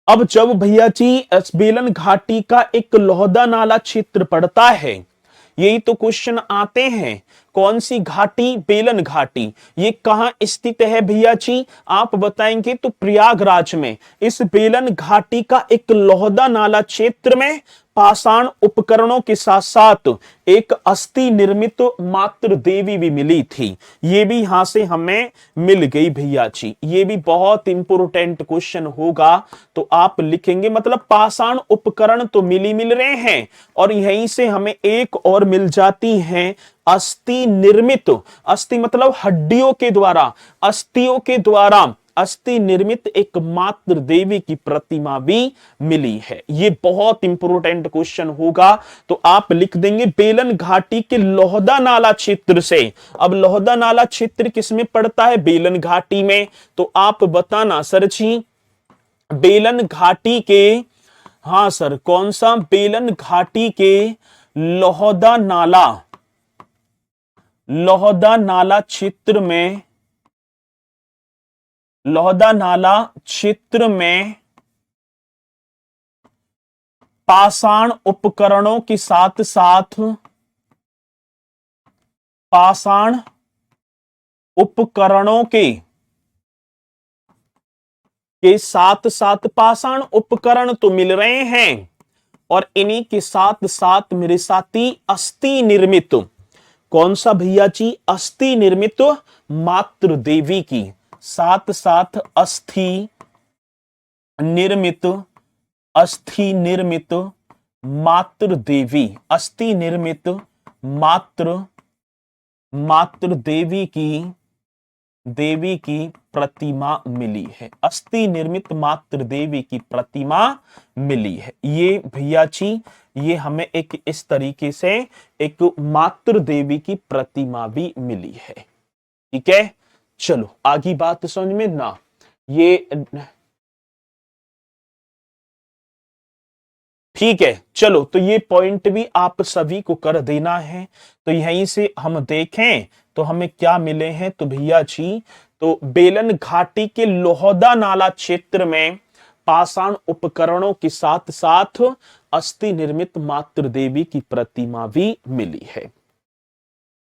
अब जब भैया जी बेलन घाटी का एक लोहदा नाला क्षेत्र पड़ता है, यही तो क्वेश्चन आते हैं, कौन सी घाटी? बेलन घाटी। ये कहां स्थित है भैया जी? आप बताएंगे तो प्रयागराज में। इस बेलन घाटी का एक लोहदा नाला क्षेत्र में पाषाण उपकरणों के साथ साथ एक अस्थि निर्मित मातृ देवी भी मिली थी। ये भी यहां से हमें मिल गई भैया जी। ये भी बहुत इंपोर्टेंट क्वेश्चन होगा, तो आप लिखेंगे, मतलब पाषाण उपकरण तो मिल रहे हैं और यहीं से हमें एक और मिल जाती हैं अस्थि निर्मित, अस्थि मतलब हड्डियों के द्वारा, अस्थियों के द्वारा अस्थि निर्मित एक मातृ देवी की प्रतिमा भी मिली है। ये बहुत इंपोर्टेंट क्वेश्चन होगा, तो आप लिख देंगे बेलन घाटी के लोहदा नाला क्षेत्र से। अब लोहदा नाला क्षेत्र किसमें पड़ता है? बेलन घाटी में। तो आप बताना सर जी, बेलन घाटी के, हाँ सर, कौन सा? बेलन घाटी के लोहदा नाला, लोहदा नाला क्षेत्र में, लोहदा नाला क्षेत्र में पाषाण उपकरणों के साथ साथ, पाषाण उपकरणों के साथ साथ पाषाण उपकरण तो मिल रहे हैं और इन्हीं के साथ साथ मेरे साथी अस्थि निर्मित, कौन सा भैया जी? अस्थि निर्मित मातृ देवी की, साथ साथ अस्थि निर्मित, अस्थि निर्मित मातृ देवी, अस्थि निर्मित मातृ देवी की प्रतिमा मिली है। अस्थि निर्मित मातृ देवी की प्रतिमा मिली है। ये भैया जी, ये हमें एक इस तरीके से एक मातृ देवी की प्रतिमा भी मिली है, ठीक है। चलो आगे बात समझ में ना, ये ठीक है। चलो, तो ये पॉइंट भी आप सभी को कर देना है। तो यहीं से हम देखें तो हमें क्या मिले हैं, तो भैया जी, तो बेलन घाटी के लोहदा नाला क्षेत्र में पाषाण उपकरणों के साथ साथ अस्थि निर्मित मातृ देवी की प्रतिमा भी मिली है।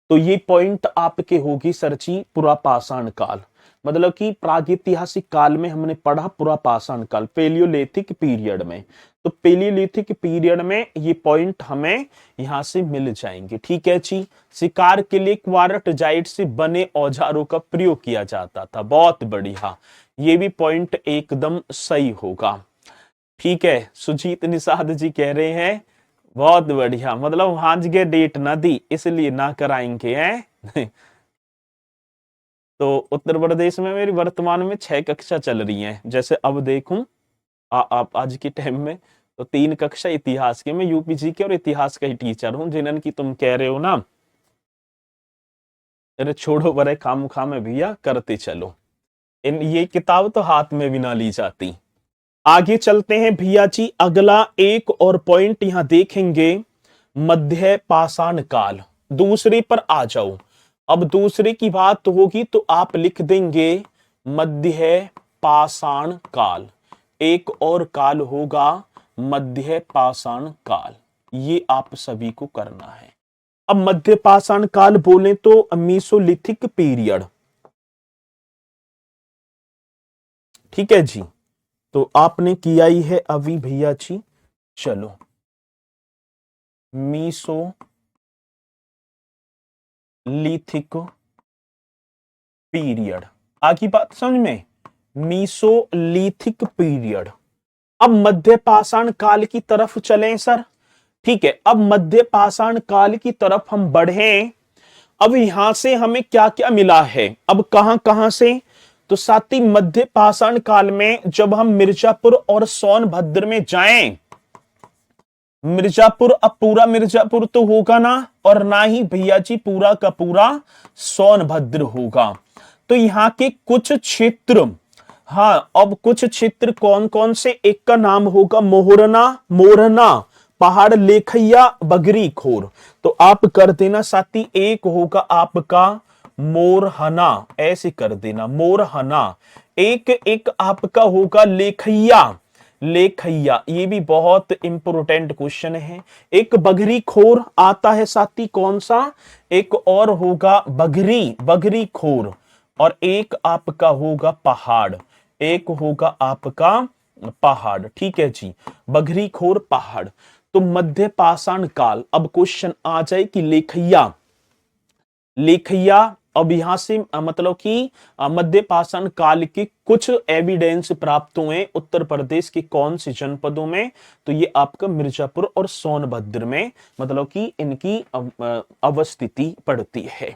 तो ये पॉइंट आपके होगी सर जी, पुरापाषाण काल, मतलब कि प्रागैतिहासिक काल में हमने पढ़ा पुरापाषाण काल, पेलियोलिथिक पीरियड में। तो पेलियोलिथिक पीरियड में ये पॉइंट हमें यहां से मिल जाएंगे, ठीक है जी। शिकार के लिए क्वार्टजाइट से बने औजारों का प्रयोग किया जाता था, बहुत बढ़िया, ये भी पॉइंट एकदम सही होगा, ठीक है। सुजीत निषाद जी कह रहे हैं बहुत बढ़िया, मतलब वहां जगह डेट ना दी इसलिए ना कराएंगे हैं। तो उत्तर प्रदेश में मेरी वर्तमान में 6 कक्षा चल रही हैं। जैसे अब देखूं आप आज के टाइम में तो 3 कक्षा इतिहास के, मैं यूपीजी के और इतिहास का ही टीचर हूं, जिन्हन की तुम कह रहे हो ना, अरे छोड़ो बड़े खाम खाम है भैया, करते चलो। ये किताब तो हाथ में भी ना ली जाती। आगे चलते हैं भैया जी, अगला एक और पॉइंट यहां देखेंगे, मध्य पाषाण काल। दूसरे पर आ जाओ। अब दूसरे की बात होगी तो आप लिख देंगे मध्य पाषाण काल। एक और काल होगा मध्य पाषाण काल, ये आप सभी को करना है। अब मध्य पाषाण काल बोले तो मीसोलिथिक पीरियड, ठीक है जी। तो आपने किया ही है अभी भैया जी। चलो, मीसोलिथिक पीरियड, आगे बात समझ में, मीसोलिथिक पीरियड। अब मध्य पाषाण काल की तरफ चलें सर, ठीक है। अब मध्य पाषाण काल की तरफ हम बढ़े। अब यहां से हमें क्या क्या मिला है, अब कहां कहां से, तो साथ ही मध्य पाषाण काल में जब हम मिर्जापुर और सोनभद्र में जाएं, मिर्जापुर, अब पूरा मिर्जापुर तो होगा ना, और ना ही भैया जी पूरा का पूरा सोनभद्र होगा। तो यहाँ के कुछ क्षेत्र, हाँ, अब कुछ क्षेत्र कौन कौन से, एक का नाम होगा मोहरना, मोरना पहाड़, लेखैया, बगरी खोर। तो आप कर देना साथी, एक होगा आपका मोरहना, ऐसे कर देना मोरहना। एक एक आपका होगा लेखैया, लेखैया, ये भी बहुत इंपोर्टेंट क्वेश्चन है। एक बगरी खोर आता है साथी, कौन सा, एक और होगा बगरी, बगरी खोर, और एक आपका होगा पहाड़, एक होगा आपका पहाड़, ठीक है जी, बगरी खोर पहाड़। तो मध्य पाषाण काल, अब क्वेश्चन आ जाए कि लेखैया, लेखैया, अब यहां से मतलब कि मध्य पाषाण काल के कुछ एविडेंस प्राप्त हुए उत्तर प्रदेश के कौन से जनपदों में, तो ये आपका मिर्जापुर और सोनभद्र में, मतलब कि इनकी अवस्थिति पड़ती है।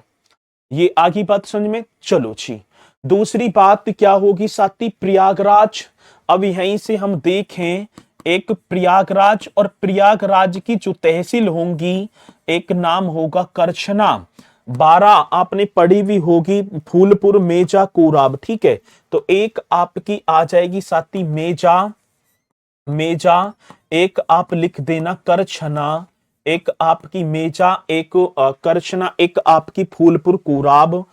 ये आगे बात समझ में। चलो जी, दूसरी बात क्या होगी साथी, प्रयागराज। अब यहीं से हम देखें, एक प्रयागराज, और प्रयागराज की जो तहसील होंगी, एक नाम होगा करछना, 12 आपने पढ़ी भी होगी, फूलपुर, मेजा, कोराब, ठीक है। तो एक आपकी आ जाएगी साथी मेजा, मेजा, एक आप लिख देना करछना, एक आपकी मेजा, एक करछना, एक आपकी फूलपुर, कोराब,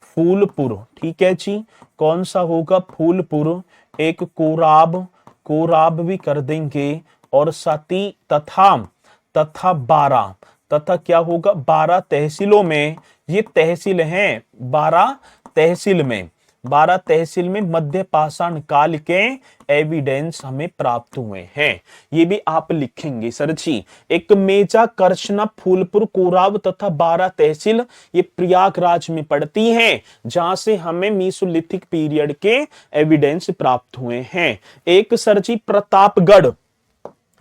फूलपुर, ठीक है जी, कौन सा होगा फूलपुर, एक कोराब, कोराब भी कर देंगे, और साथी तथा, तथा 12, तथा क्या होगा 12 तहसीलों में, ये तहसील हैं 12 तहसील में, 12 तहसील में मध्य पाषाण काल के एविडेंस हमें प्राप्त हुए हैं। ये भी आप लिखेंगे सर जी, एक मेजा, करछना, फूलपुर, कोराब तथा 12 तहसील, ये प्रयागराज में पड़ती हैं, जहां से हमें मीसोलिथिक पीरियड के एविडेंस प्राप्त हुए हैं। एक सर जी प्रतापगढ़,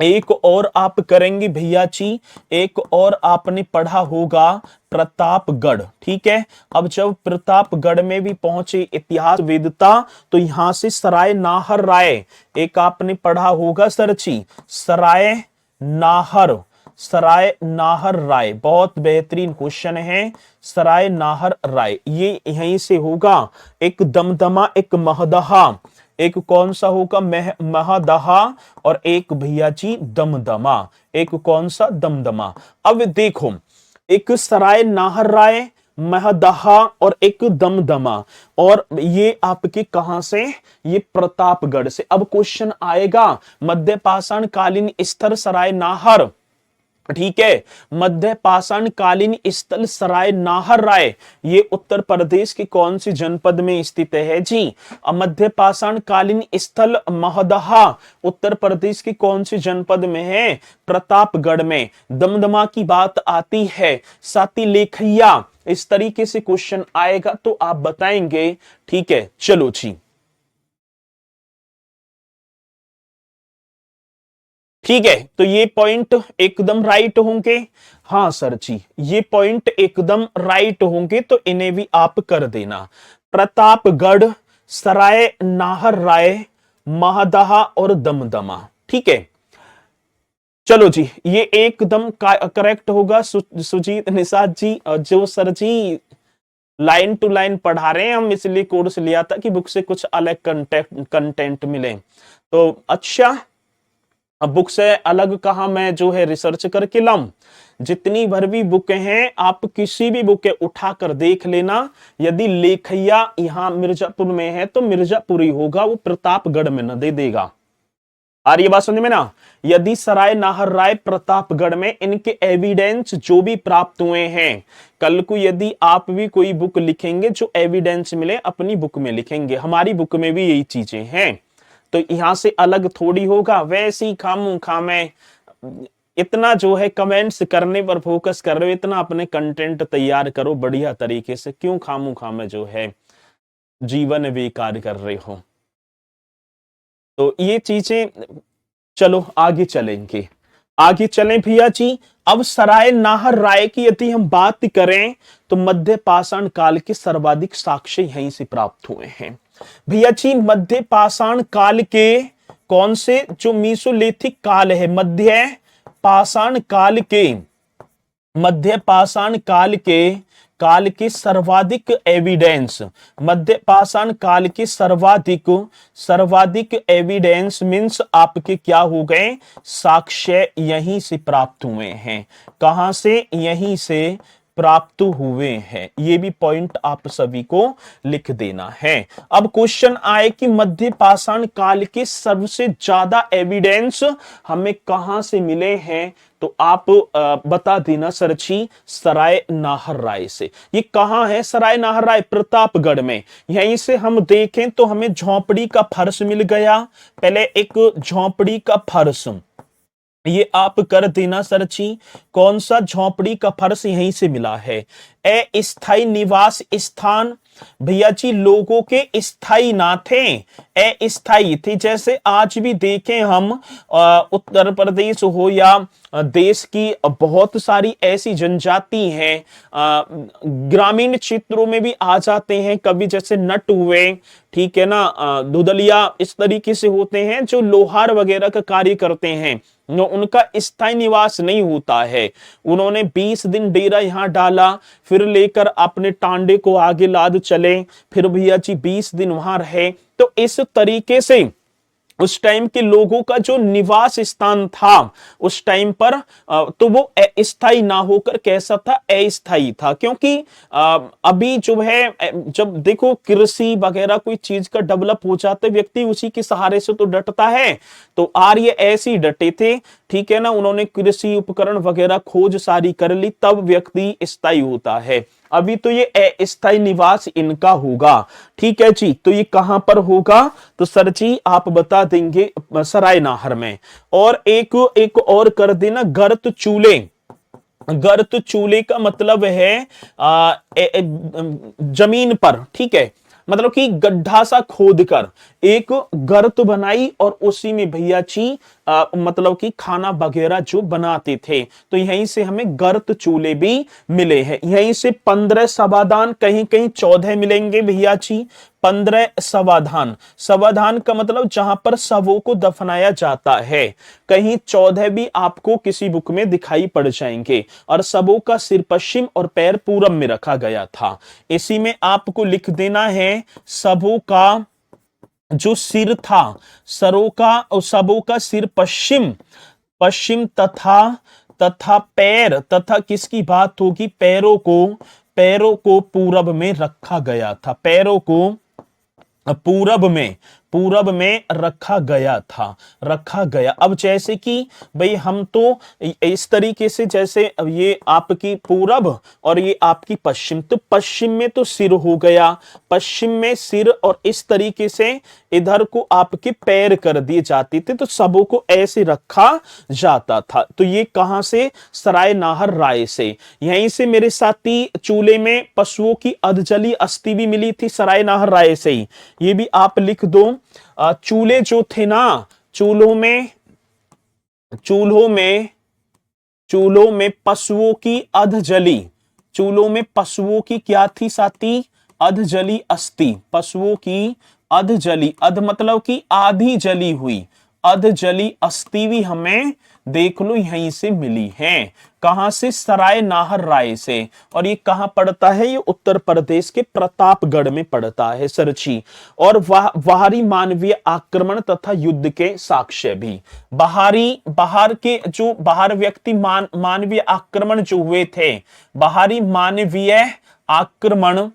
एक और आप करेंगे भैया जी, एक और आपने पढ़ा होगा प्रतापगढ़, ठीक है। अब जब प्रतापगढ़ में भी पहुंचे इतिहास वेदता, तो यहां से सराय नाहर राय, एक आपने पढ़ा होगा सर जी, सराय नाहर, सराय नाहर राय, बहुत बेहतरीन क्वेश्चन है, सराय नाहर राय, ये यहीं से होगा। एक दमदमा, एक महदहा, एक कौन सा होगा महदहा, और एक भैया जी दमदमा, एक कौन सा दमदमा। अब देखो, एक सराय नाहर राय, महदहा और एक दमदमा, और ये आपके कहां से, ये प्रतापगढ़ से। अब क्वेश्चन आएगा मध्य पाषाण कालीन स्थल सराय नाहर, ठीक है, मध्य पाषाण कालीन स्थल सराय नाहर राय, ये उत्तर प्रदेश के कौन सी जनपद में स्थित है जी। मध्य पाषाण कालीन स्थल महदहा उत्तर प्रदेश के कौन सी जनपद में है, प्रतापगढ़ में। दमदमा की बात आती है, साथी लेखैया, इस तरीके से क्वेश्चन आएगा तो आप बताएंगे, ठीक है। चलो जी, ठीक है, तो ये पॉइंट एकदम राइट होंगे, हाँ सर जी, ये पॉइंट एकदम राइट होंगे, तो इन्हें भी आप कर देना। प्रतापगढ़, सराय नाहर राय, महदहा और दमदमा, ठीक है। चलो जी, ये एकदम करेक्ट होगा सुजीत निषाद जी, जो sir ji line to line पढ़ा रहे हैं, हम इसलिए कोर्स लिया था कि बुक से कुछ अलग कंटेंट मिले। तो अच्छा, अब बुक से अलग कहा मैं जो है रिसर्च करके लाऊं, जितनी भर भी बुक हैं आप किसी भी बुक उठा कर देख लेना, यदि लेखैया यहां मिर्जापुर में है तो मिर्जापुर ही होगा, वो प्रतापगढ़ में न दे देगा। आ रही है बात समझ में ना। यदि सराय नाहर राय प्रतापगढ़ में इनके एविडेंस जो भी प्राप्त हुए हैं, कल को यदि आप भी कोई बुक लिखेंगे जो एविडेंस मिले अपनी बुक में लिखेंगे, हमारी बुक में भी यही चीजें हैं, तो यहां से अलग थोड़ी होगा। वैसे ही खामू खामे इतना जो है कमेंट्स करने पर फोकस कर रहे हो, इतना अपने कंटेंट तैयार करो बढ़िया तरीके से, क्यों खामू खामे जो है जीवन बेकार कर रहे हो। तो ये चीजें, चलो आगे चलेंगे, आगे चलें भैया जी। अब सराय नाहर राय की यदि हम बात करें तो मध्य पाषाण काल के सर्वाधिक साक्ष्य यहीं से प्राप्त हुए हैं भैया जी। मध्य पाषाण काल के कौन से, जो मीसोलिथिक काल है, मध्य पाषाण काल के, मध्य पाषाण काल के सर्वाधिक एविडेंस, मध्य पाषाण काल के सर्वाधिक एविडेंस मींस आपके क्या हो गए, साक्ष्य यहीं से प्राप्त हुए हैं। कहां से, यहीं से प्राप्त हुए हैं। ये भी पॉइंट आप सभी को लिख देना है। अब क्वेश्चन आए कि मध्य पाषाण काल के सबसे ज्यादा एविडेंस हमें कहां से मिले हैं, तो आप बता देना सर जी, सराय नाहर राय से। ये कहां है सराय नाहर राय, प्रतापगढ़ में। यहीं से हम देखें तो हमें झोंपड़ी का फर्श मिल गया, पहले एक झोंपड़ी का फर्श, ये आप कर देना सर जी, कौन सा झोंपड़ी का फर्श यहीं से मिला है। अस्थायी निवास स्थान भैया जी, लोगों के स्थायी ना थे, अस्थायी थे। जैसे आज भी देखें हम उत्तर प्रदेश हो या देश की बहुत सारी ऐसी जनजाति हैं, ग्रामीण क्षेत्रों में भी आ जाते हैं कभी, जैसे नट हुए, ठीक है ना, धुदलिया, इस तरीके से होते हैं जो लोहार वगैरह का कार्य करते हैं, उनका स्थायी निवास नहीं होता है। उन्होंने 20 दिन डेरा यहां डाला, फिर लेकर अपने टांडे को आगे लाद चले, फिर भैया जी 20 दिन वहां रहे। तो इस तरीके से उस टाइम के लोगों का जो निवास स्थान था उस टाइम पर, तो वो स्थायी ना होकर कैसा था, अस्थायी था। क्योंकि अभी जो है, जब देखो कृषि वगैरह कोई चीज का डेवलप हो जाता है, व्यक्ति उसी के सहारे से तो डटता है। तो आर्य ऐसे ही डटे थे, ठीक है ना, उन्होंने कृषि उपकरण वगैरह खोज सारी कर ली, तब व्यक्ति स्थायी होता है। अभी तो ये अस्थायी निवास इनका होगा, ठीक है जी। तो ये कहां पर होगा, तो सर जी आप बता देंगे सराय नाहर में। और एक और कर देना, गर्त चूल्हे। गर्त चूल्हे का मतलब है जमीन पर, ठीक है, मतलब कि गड्ढा सा खोद कर एक गर्त बनाई और उसी में भैया जी मतलब कि खाना वगैरह जो बनाते थे। तो यहीं से हमें गर्त चूल्हे भी मिले हैं। यहीं से 15 समाधान, कहीं कहीं 14 मिलेंगे भैया जी। 15 समाधान, समाधान का मतलब जहां पर शवों को दफनाया जाता है। कहीं 14 भी आपको किसी बुक में दिखाई पड़ जाएंगे। और शवों का सिर पश्चिम और पैर पूरब में रखा गया था। इसी में आपको लिख देना है शवों का जो सिर था, सरों का और सबों का सिर पश्चिम तथा पैर, तथा किसकी बात होगी, पैरों को पूरब में रखा गया था। पैरों को पूरब में रखा गया। अब जैसे कि भाई हम तो इस तरीके से, जैसे अब ये आपकी पूरब और ये आपकी पश्चिम, तो पश्चिम में तो सिर हो गया, पश्चिम में सिर, और इस तरीके से इधर को आपके पैर कर दिए जाते थे, तो सबों को ऐसे रखा जाता था। तो ये कहां से, सराय नाहर राय से। यहीं से मेरे साथी चूल्हे में पशुओं की अधजली अस्थि भी मिली थी, सराय नाहर राय से ही। ये भी आप लिख दो। चूल्हे जो थे ना, चूल्हों में पशुओं की अधजली, चूल्हों में पशुओं की क्या थी साथी, अधजली अस्थि। पशुओं की अधजली, अध मतलब कि आधी जली हुई, अधजली अस्थि भी हमें देख लो यहीं से मिली है। कहां से, सराय नाहर राय से। और ये कहां पड़ता है, ये उत्तर प्रदेश के प्रतापगढ़ में पड़ता है सर जी। और बाहरी मानवीय आक्रमण तथा युद्ध के साक्ष्य भी, बाहर के जो बाहर व्यक्ति मानवीय आक्रमण जो हुए थे, बाहरी मानवीय आक्रमण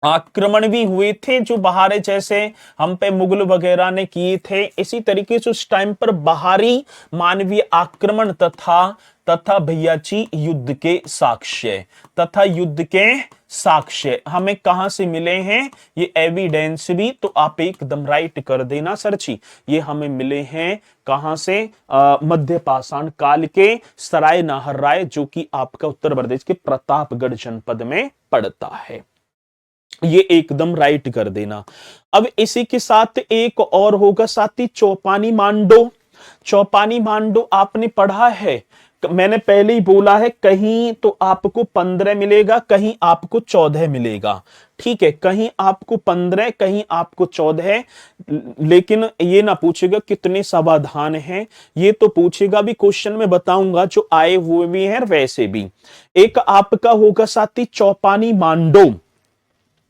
आक्रमण भी हुए थे जो बाहरी, जैसे हम पे मुगल वगैरह ने किए थे। इसी तरीके से उस टाइम पर बाहरी मानवीय आक्रमण तथा भैया जी युद्ध के साक्ष्य, हमें कहां से मिले हैं? ये एविडेंस भी तो आप एकदम राइट कर देना सर जी। ये हमें मिले हैं कहां से? मध्य पाषाण काल के सराय नाहरराय, जो कि आपका उत्तर प्रदेश के प्रतापगढ़ जनपद में पड़ता है। ये एकदम राइट कर देना। अब इसी के साथ एक और होगा साथी, चौपानी मांडो। चौपानी मांडो आपने पढ़ा है, मैंने पहले ही बोला है, कहीं तो आपको 15 मिलेगा, कहीं आपको 14 मिलेगा। ठीक है, कहीं आपको 15, कहीं आपको 14, लेकिन ये ना पूछेगा कितने समाधान हैं, ये तो पूछेगा भी, क्वेश्चन में बताऊंगा जो आए हुए भी हैं वैसे भी। एक आपका होगा साथी चौपानी मांडो।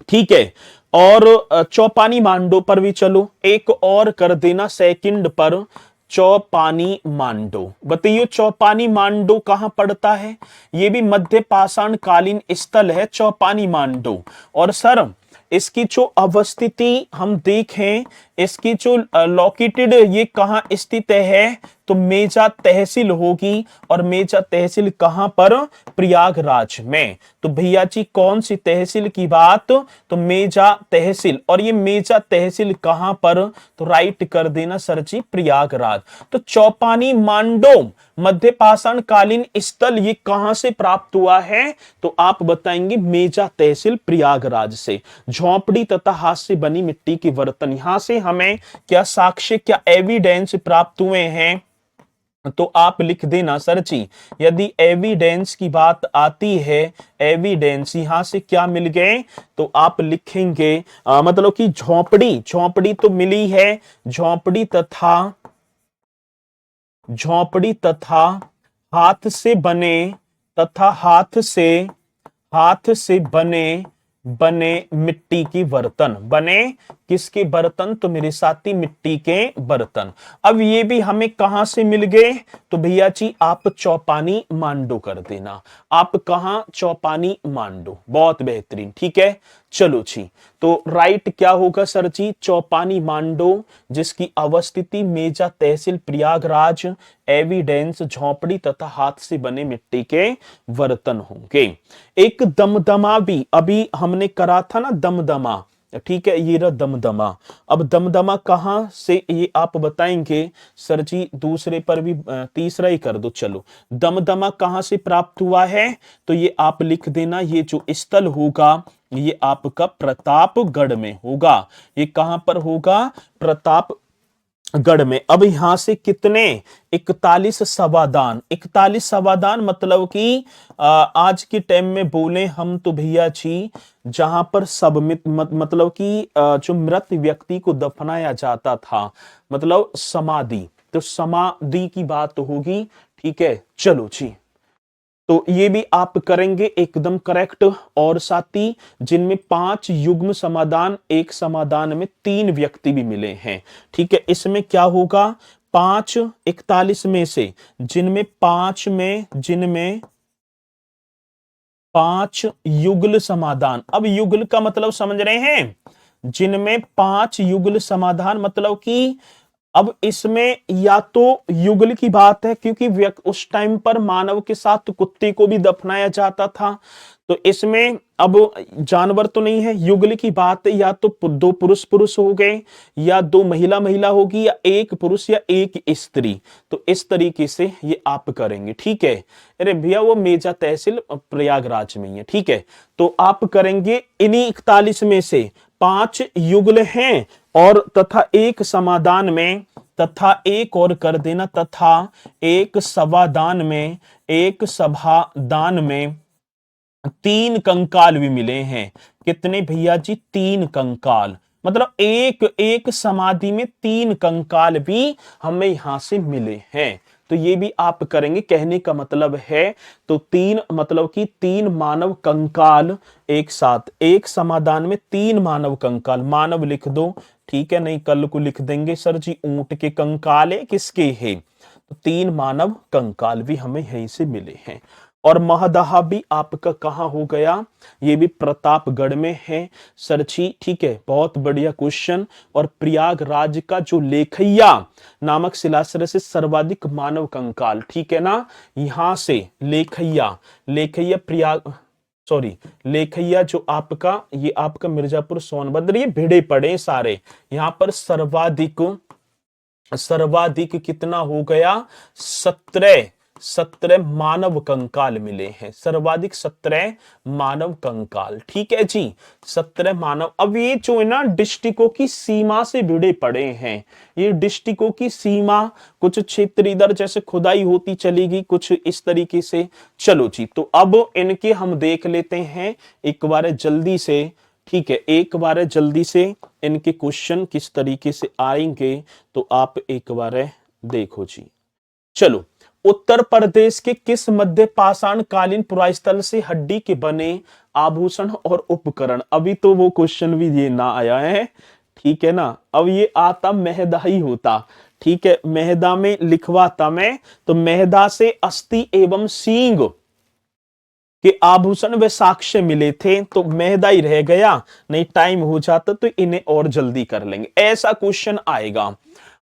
ठीक है, और चौपानी मांडो पर भी चलो, एक और कर देना सेकंड पर, चौपानी मांडो। बताइए चौपानी मांडो कहां पड़ता है? ये भी मध्य पाषाण कालीन स्थल है चौपानी मांडो। और सर इसकी जो अवस्थिति हम देखें, इसकी जो लोकेटेड, ये कहां स्थित है? तो मेजा तहसील होगी, और मेजा तहसील कहां पर? प्रयागराज में। तो भैया जी कौन सी तहसील की बात? तो मेजा तहसील। और ये मेजा तहसील कहां पर? तो राइट कर देना सर जी, प्रयागराज। तो चौपानी मांडो मध्य पाषाण कालीन स्थल ये कहां से प्राप्त हुआ है? तो आप बताएंगे मेजा तहसील प्रयागराज से। झोंपड़ी तथा हाथ से बनी मिट्टी के बर्तन, यहां से हमें क्या साक्ष्य, क्या एविडेंस प्राप्त हुए हैं? तो आप लिख देना सर जी, यदि एविडेंस की बात आती है, एविडेंस यहां से क्या मिल गए? तो आप लिखेंगे मतलब कि झोंपड़ी तो मिली है, झोंपड़ी तथा हाथ से बने, तथा हाथ से बने मिट्टी की बर्तन। बने किसके बर्तन? तो मेरे साथी मिट्टी के बर्तन। अब ये भी हमें कहां से मिल गए? तो भैया जी आप चौपानी मांडो कर देना। आप कहां? चौपानी मांडो। बहुत बेहतरीन, ठीक है। चलो जी, तो राइट क्या होगा सर जी? चौपानी मांडो, जिसकी अवस्थिति मेजा तहसील प्रयागराज, एविडेंस झोंपड़ी तथा हाथ से बने मिट्टी के बर्तन होंगे। एक दमदमा भी अभी हमने करा था ना, दमदमा। ठीक है, ये रहा दमदमा। अब दमदमा कहां से, ये आप बताएंगे सर जी। दूसरे पर भी तीसरा ही कर दो। चलो, दमदमा कहां से प्राप्त हुआ है? तो ये आप लिख देना, ये जो स्थल होगा ये आपका प्रतापगढ़ में होगा। ये कहां पर होगा? प्रतापगढ़ में। अब यहां से कितने? 41 सवादान। 41 सवादान मतलब कि आज के टाइम में बोले हम तो भैया जी, जहां पर सब मतलब कि जो मृत व्यक्ति को दफनाया जाता था, मतलब समाधि, तो समाधि की बात होगी। ठीक है, चलो जी, तो ये भी आप करेंगे एकदम करेक्ट। और साथी जिनमें 5 युग्म समाधान, एक समाधान में 3 व्यक्ति भी मिले हैं। ठीक है, इसमें क्या होगा? 5 41 में से जिनमें 5 युगल समाधान। अब युगल का मतलब समझ रहे हैं? जिनमें 5 युगल समाधान मतलब कि अब इसमें या तो युगल की बात है, क्योंकि उस टाइम पर मानव के साथ कुत्ते को भी दफनाया जाता था, तो इसमें अब जानवर तो नहीं है। युगल की बात है, या तो 2 पुरुष हो गए, या 2 महिला होगी, या 1 पुरुष या 1 स्त्री। तो इस तरीके से ये आप करेंगे। ठीक है, अरे भैया वो मेजा तहसील प्रयागराज में ही है। ठीक है, तो आप करेंगे इन्हीं 41 में से 5 युगल हैं, और तथा 1 समाधान में, तथा एक और कर देना, तथा एक सभादान में 3 कंकाल भी मिले हैं। कितने भैया जी? 3 कंकाल। मतलब एक समाधि में 3 कंकाल भी हमें यहां से मिले हैं। तो ये भी आप करेंगे, कहने का मतलब है। तो 3 मतलब कि 3 मानव कंकाल एक साथ, एक समाधान में 3 मानव कंकाल। मानव लिख दो, ठीक है, नहीं कल को लिख देंगे सर जी ऊंट के कंकाल है, किसके है? तो 3 मानव कंकाल भी हमें यहीं से मिले हैं। और महदहा भी आपका कहाँ हो गया, ये भी प्रतापगढ़ में है सरची। ठीक है, बहुत बढ़िया क्वेश्चन। और प्रयागराज का जो लेखैया नामक शिलाश्रय से सर्वाधिक मानव कंकाल, ठीक है ना, यहां से लेखैया, लेखैया प्रयाग, सॉरी, लेखैया जो आपका, ये आपका मिर्जापुर सोनभद्र, ये भिड़े पड़े सारे। यहां पर सर्वाधिक, सर्वाधिक कितना हो गया, 17, 17 मानव कंकाल मिले हैं, सर्वाधिक 17 मानव कंकाल। ठीक है जी, 17 मानव। अब ये जो है ना डिस्ट्रिक्टों की सीमा से भिड़े पड़े हैं, ये डिस्ट्रिक्टों की सीमा, कुछ क्षेत्र इधर जैसे खुदाई होती चलेगी, कुछ इस तरीके से। चलो जी, तो अब इनके हम देख लेते हैं एक बार जल्दी से। ठीक है, एक बार जल्दी से इनके क्वेश्चन किस तरीके से आएंगे, तो आप एक बार देखो जी। चलो, उत्तर प्रदेश के किस मध्य पाषाण कालीन पुरास्थल से हड्डी के बने आभूषण और उपकरण, अभी तो वो क्वेश्चन भी ये ना आया है, ठीक है ना, अब ये आता मेहदा ही होता। ठीक है, मेहदा में लिखवाता मैं, तो मेहदा से अस्थि एवं सींग कि आभूषण व साक्ष्य मिले थे, तो मेहदा ही रह गया, नहीं टाइम हो जाता तो इन्हें और जल्दी कर लेंगे, ऐसा क्वेश्चन आएगा।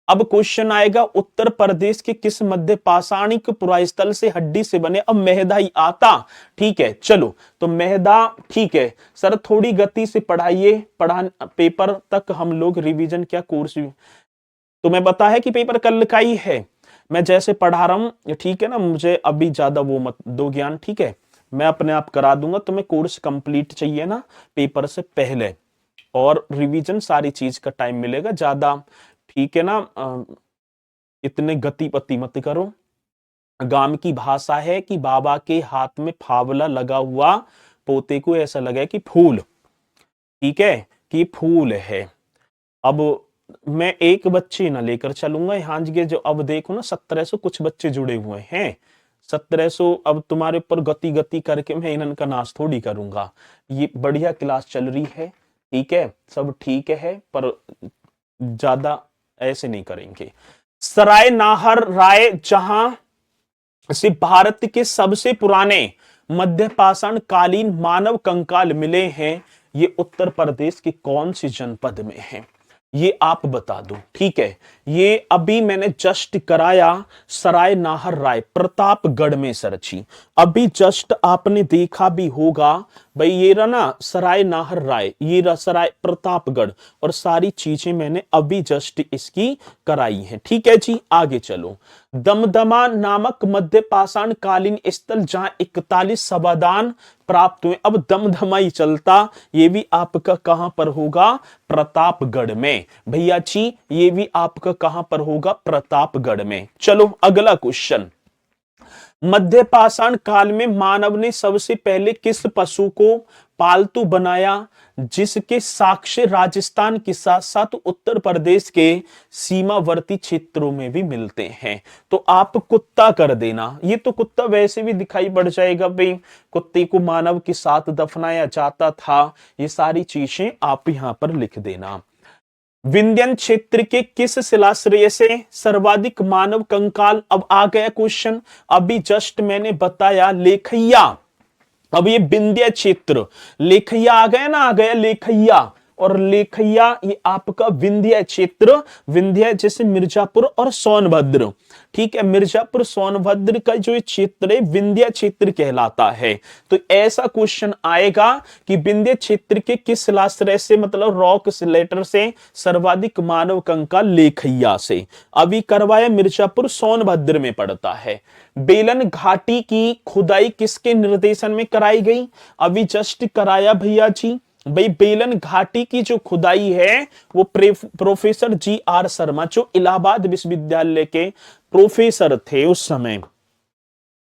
अब क्वेश्चन आएगा उत्तर प्रदेश के किस मध्य पाषाणिक पुरास्थल से हड्डी से बने, अब मेहदा ही आता। ठीक है, चलो, तो मेहदा, ठीक है सर, थोड़ी गति से पढ़ाइए, पेपर तक हम लोग रिवीजन क्या कोर्स, तुम्हें पता है कि पेपर कल का ही है, मैं जैसे पढ़ा रहा हूं, ठीक है ना, मुझे अभी ज्यादा वो मत दो ज्ञान, ठीक है, मैं अपने आप करा दूंगा, तुम्हें कोर्स कंप्लीट चाहिए ना पेपर से पहले, और रिवीजन सारी चीज का टाइम मिलेगा ज्यादा, ठीक है ना। इतने गति पति मत करो। गांव की भाषा है कि बाबा के हाथ में फावला लगा हुआ, पोते को ऐसा लगा कि फूल, ठीक है, कि फूल है। अब मैं एक बच्चे ना लेकर चलूंगा यहाँ के, जो अब देखो ना 1700 कुछ बच्चे जुड़े हुए हैं, 1700, अब तुम्हारे ऊपर गति गति करके मैं इनका नाश थोड़ी करूंगा। ये बढ़िया क्लास चल रही है, ठीक है, सब ठीक है, पर ज्यादा ऐसे नहीं करेंगे। सराय नाहर राय जहां से भारत के सबसे पुराने मध्य पाषाण कालीन मानव कंकाल मिले हैं, ये उत्तर प्रदेश के कौन सी जनपद में है, ये आप बता दो। ठीक है, ये अभी मैंने जस्ट कराया, सराय नाहर राय प्रतापगढ़ में सरची, अभी जस्ट आपने देखा भी होगा भाई, ये रहा ना सराय नाहर राय, ये रहा सराय प्रतापगढ़, और सारी चीजें मैंने अभी जस्ट इसकी कराई हैं। ठीक है जी, आगे चलो। दमदमा नामक मध्य पाषाण कालीन स्थल जहां 41 समाधान प्राप्त हुए, अब दमदमा ही चलता, ये भी आपका कहां पर होगा, प्रतापगढ़ में। भैया जी ये भी आपका कहां पर होगा, प्रतापगढ़ में। चलो अगला क्वेश्चन, मध्य पाषाण काल में मानव ने सबसे पहले किस पशु को पालतू बनाया, जिसके साक्ष्य राजस्थान के साथ साथ उत्तर प्रदेश के सीमावर्ती क्षेत्रों में भी मिलते हैं, तो आप कुत्ता कर देना। ये तो कुत्ता वैसे भी दिखाई पड़ जाएगा भाई, कुत्ते को मानव के साथ दफनाया जाता था, ये सारी चीजें आप यहां पर लिख देना। विंध्यन क्षेत्र के किस शिलाश्रय से सर्वाधिक मानव कंकाल, अब आ गया क्वेश्चन, अभी जस्ट मैंने बताया लेखैया, अब ये विंध्य क्षेत्र, लेखैया आ गया ना, आ गया लेखैया, और लेखैया ये आपका विंध्य क्षेत्र, विंध्य जैसे मिर्जापुर और सोनभद्र, ठीक है, मिर्जापुर सोनभद्र का जो क्षेत्र है विंध्य क्षेत्र कहलाता है। तो ऐसा क्वेश्चन आएगा कि विंध्य क्षेत्र के किस शिलाश्रय से, मतलब रॉक लेटर से सर्वाधिक मानव कंकाल लेखैया से, अभी करवाया मिर्जापुर सोनभद्र में पड़ता है। बेलन घाटी की खुदाई किसके निर्देशन में कराई गई, अभी जस्ट कराया भैया जी, भाई बेलन घाटी की जो खुदाई है वो प्रोफेसर GR शर्मा, जो इलाहाबाद विश्वविद्यालय के प्रोफेसर थे उस समय।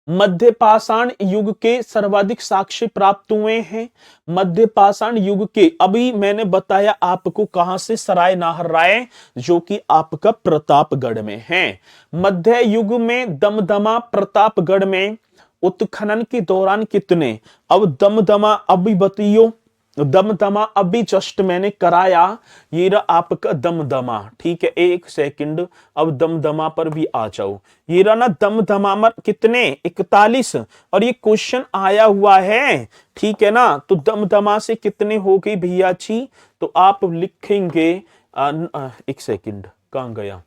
मध्य पाषाण युग के सर्वाधिक साक्ष्य प्राप्त हुए हैं, मध्य पाषाण युग के, अभी मैंने बताया आपको कहां से, सराय नाहर राय, जो कि आपका प्रतापगढ़ में है। मध्य युग में दमदमा प्रतापगढ़ में उत्खनन के दौरान कितने, अब दमदमा अभी बताइयो, दमदमा अभी जस्ट मैंने कराया, ये रहा आपका दमदमा। ठीक है, एक सेकंड, अब दमदमा पर भी आ जाओ। ये रहा ना दमदमा में कितने 41, और ये क्वेश्चन आया हुआ है। ठीक है ना, तो दमदमा से कितने हो गए भैया जी, तो आप लिखेंगे एक सेकंड, कहां गया,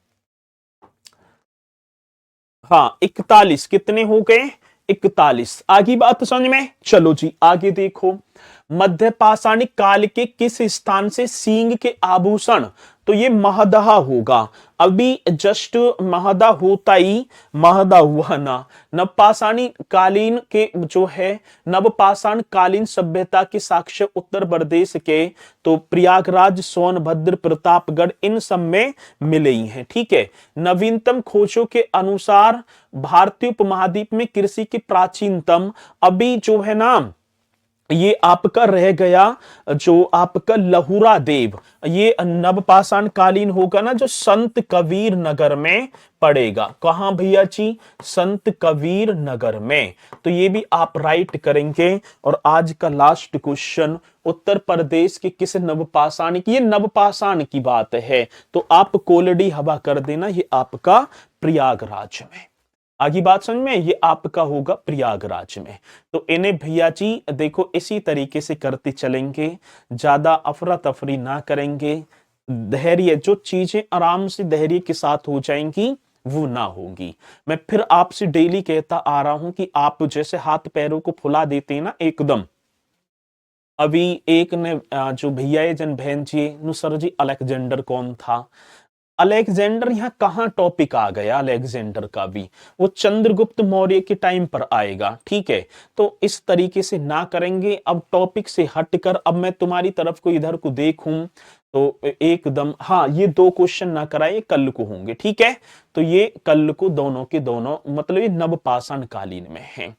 हाँ 41, कितने हो गए 41। आगे बात समझ में, चलो जी आगे देखो। मध्य पाषाणिक काल के किस स्थान से सींग के आभूषण, तो ये महदहा होगा। अभी जस्ट महदा होता ही, महदा हुआ ना, नवपाषाणी कालीन के जो है, नवपाषाण कालीन सभ्यता के साक्ष्य उत्तर प्रदेश के तो प्रयागराज, सोनभद्र, प्रतापगढ़ इन सब में मिले ही हैं। ठीक है, नवीनतम खोजों के अनुसार भारतीय उपमहाद्वीप में कृषि की प्राचीनतम अभी जो है ना, ये आपका रह गया जो आपका लहुरा देव, ये नवपाषाण कालीन होगा ना, जो संत कबीर नगर में पड़ेगा। कहां भैया जी, संत कबीर नगर में। तो ये भी आप राइट करेंगे। और आज का लास्ट क्वेश्चन, उत्तर प्रदेश के किस नवपाषाण की, ये नवपाषाण की बात है, तो आप कोलडी हवा कर देना, ये आपका प्रयागराज में। आगे बात समझ में, ये आपका होगा प्रयागराज में। तो इन्हें भैया जी देखो इसी तरीके से करते चलेंगे, ज्यादा अफरा तफरी ना करेंगे, धैर्य, जो चीजें आराम से धैर्य के साथ हो जाएंगी वो ना होगी। मैं फिर आपसे डेली कहता आ रहा हूं कि आप जैसे हाथ पैरों को फुला देते हैं ना एकदम, अभी एक ने जो भैया है जन बहन जी, नु सर जी अलेक्जेंडर कौन था, अलेक्जेंडर यहाँ कहाँ टॉपिक आ गया, अलेक्जेंडर का भी वो चंद्रगुप्त मौर्य के टाइम पर आएगा। ठीक है, तो इस तरीके से ना करेंगे। अब टॉपिक से हटकर अब मैं तुम्हारी तरफ को इधर को देखूं तो एकदम, हाँ ये 2 क्वेश्चन ना कराए, कल को होंगे। ठीक है, तो ये कल को दोनों के दोनों मतलब ये नवपाषाण कालीन में है।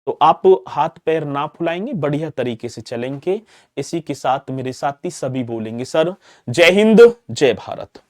तो आप हाथ पैर ना फुलाएंगे, बढ़िया तरीके से चलेंगे। इसी के साथ मेरे साथी सभी बोलेंगे सर जय हिंद जय भारत।